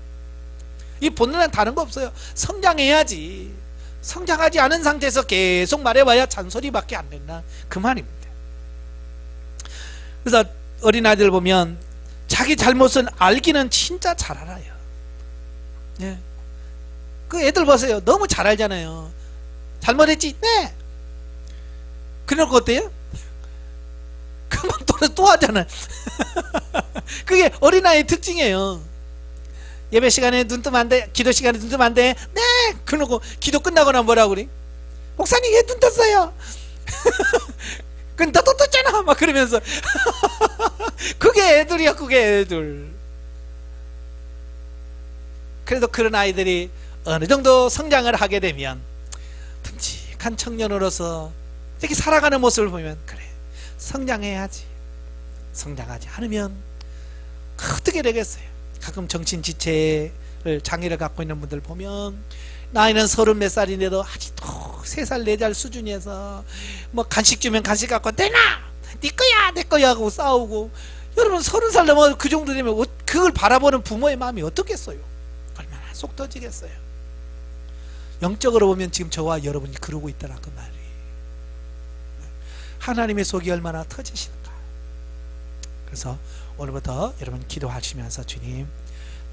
이 본능은 다른 거 없어요. 성장해야지. 성장하지 않은 상태에서 계속 말해봐야 잔소리밖에 안 된다. 그 말입니다. 그래서 어린아이들 보면 자기 잘못은 알기는 진짜 잘 알아요. 예. 그 애들 보세요. 너무 잘 알잖아요. 잘못했지? 네. 그러고 어때요? 금방 또 하잖아요. 그게 어린아이의 특징이에요. 예배 시간에 눈 뜨면 안 돼. 기도 시간에 눈 뜨면 안 돼. 네. 그러고 기도 끝나거나 뭐라고 그래? 목사님 왜 눈 떴어요? 그건 너도 떴잖아. 막 그러면서. 그게 애들이야. 그게 애들. 그래도 그런 아이들이 어느 정도 성장을 하게 되면 듬직한 청년으로서 이렇게 살아가는 모습을 보면 그래, 성장해야지. 성장하지 않으면 어떻게 되겠어요? 가끔 정신지체를 장애를 갖고 있는 분들 보면 나이는 30 몇 살인데도 아직도 3살 4살 수준에서 뭐 간식 주면 간식 갖고 내놔! 네 거야! 내 거야! 하고 싸우고. 여러분 30살 넘어 그 정도 되면 그걸 바라보는 부모의 마음이 어떻겠어요? 얼마나 속 터지겠어요? 영적으로 보면 지금 저와 여러분이 그러고 있다는 그 말이. 하나님의 속이 얼마나 터지실까. 그래서 오늘부터 여러분 기도하시면서 주님,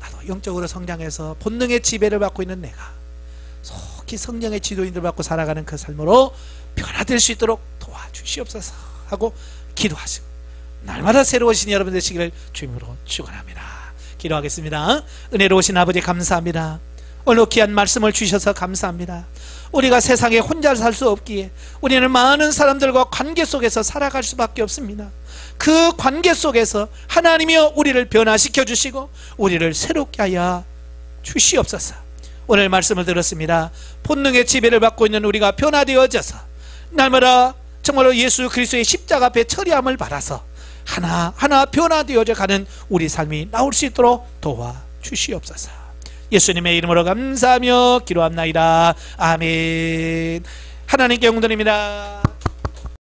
나도 영적으로 성장해서 본능의 지배를 받고 있는 내가 속히 성령의 지도인들 받고 살아가는 그 삶으로 변화될 수 있도록 도와주시옵소서 하고 기도하시고 날마다 새로우신 여러분 되시기를 주님으로 축원합니다. 기도하겠습니다. 은혜로우신 아버지 감사합니다. 오늘 귀한 말씀을 주셔서 감사합니다. 우리가 세상에 혼자 살 수 없기에 우리는 많은 사람들과 관계 속에서 살아갈 수밖에 없습니다. 그 관계 속에서 하나님이여 우리를 변화시켜 주시고 우리를 새롭게 하여 주시옵소서. 오늘 말씀을 들었습니다. 본능의 지배를 받고 있는 우리가 변화되어져서 날마다 정말로 예수 그리스도의 십자가 앞에 처리함을 받아서 하나하나 변화되어져 가는 우리 삶이 나올 수 있도록 도와주시옵소서. 예수님의 이름으로 감사하며 기도합나이다. 아멘. 하나님께 영광드립니다.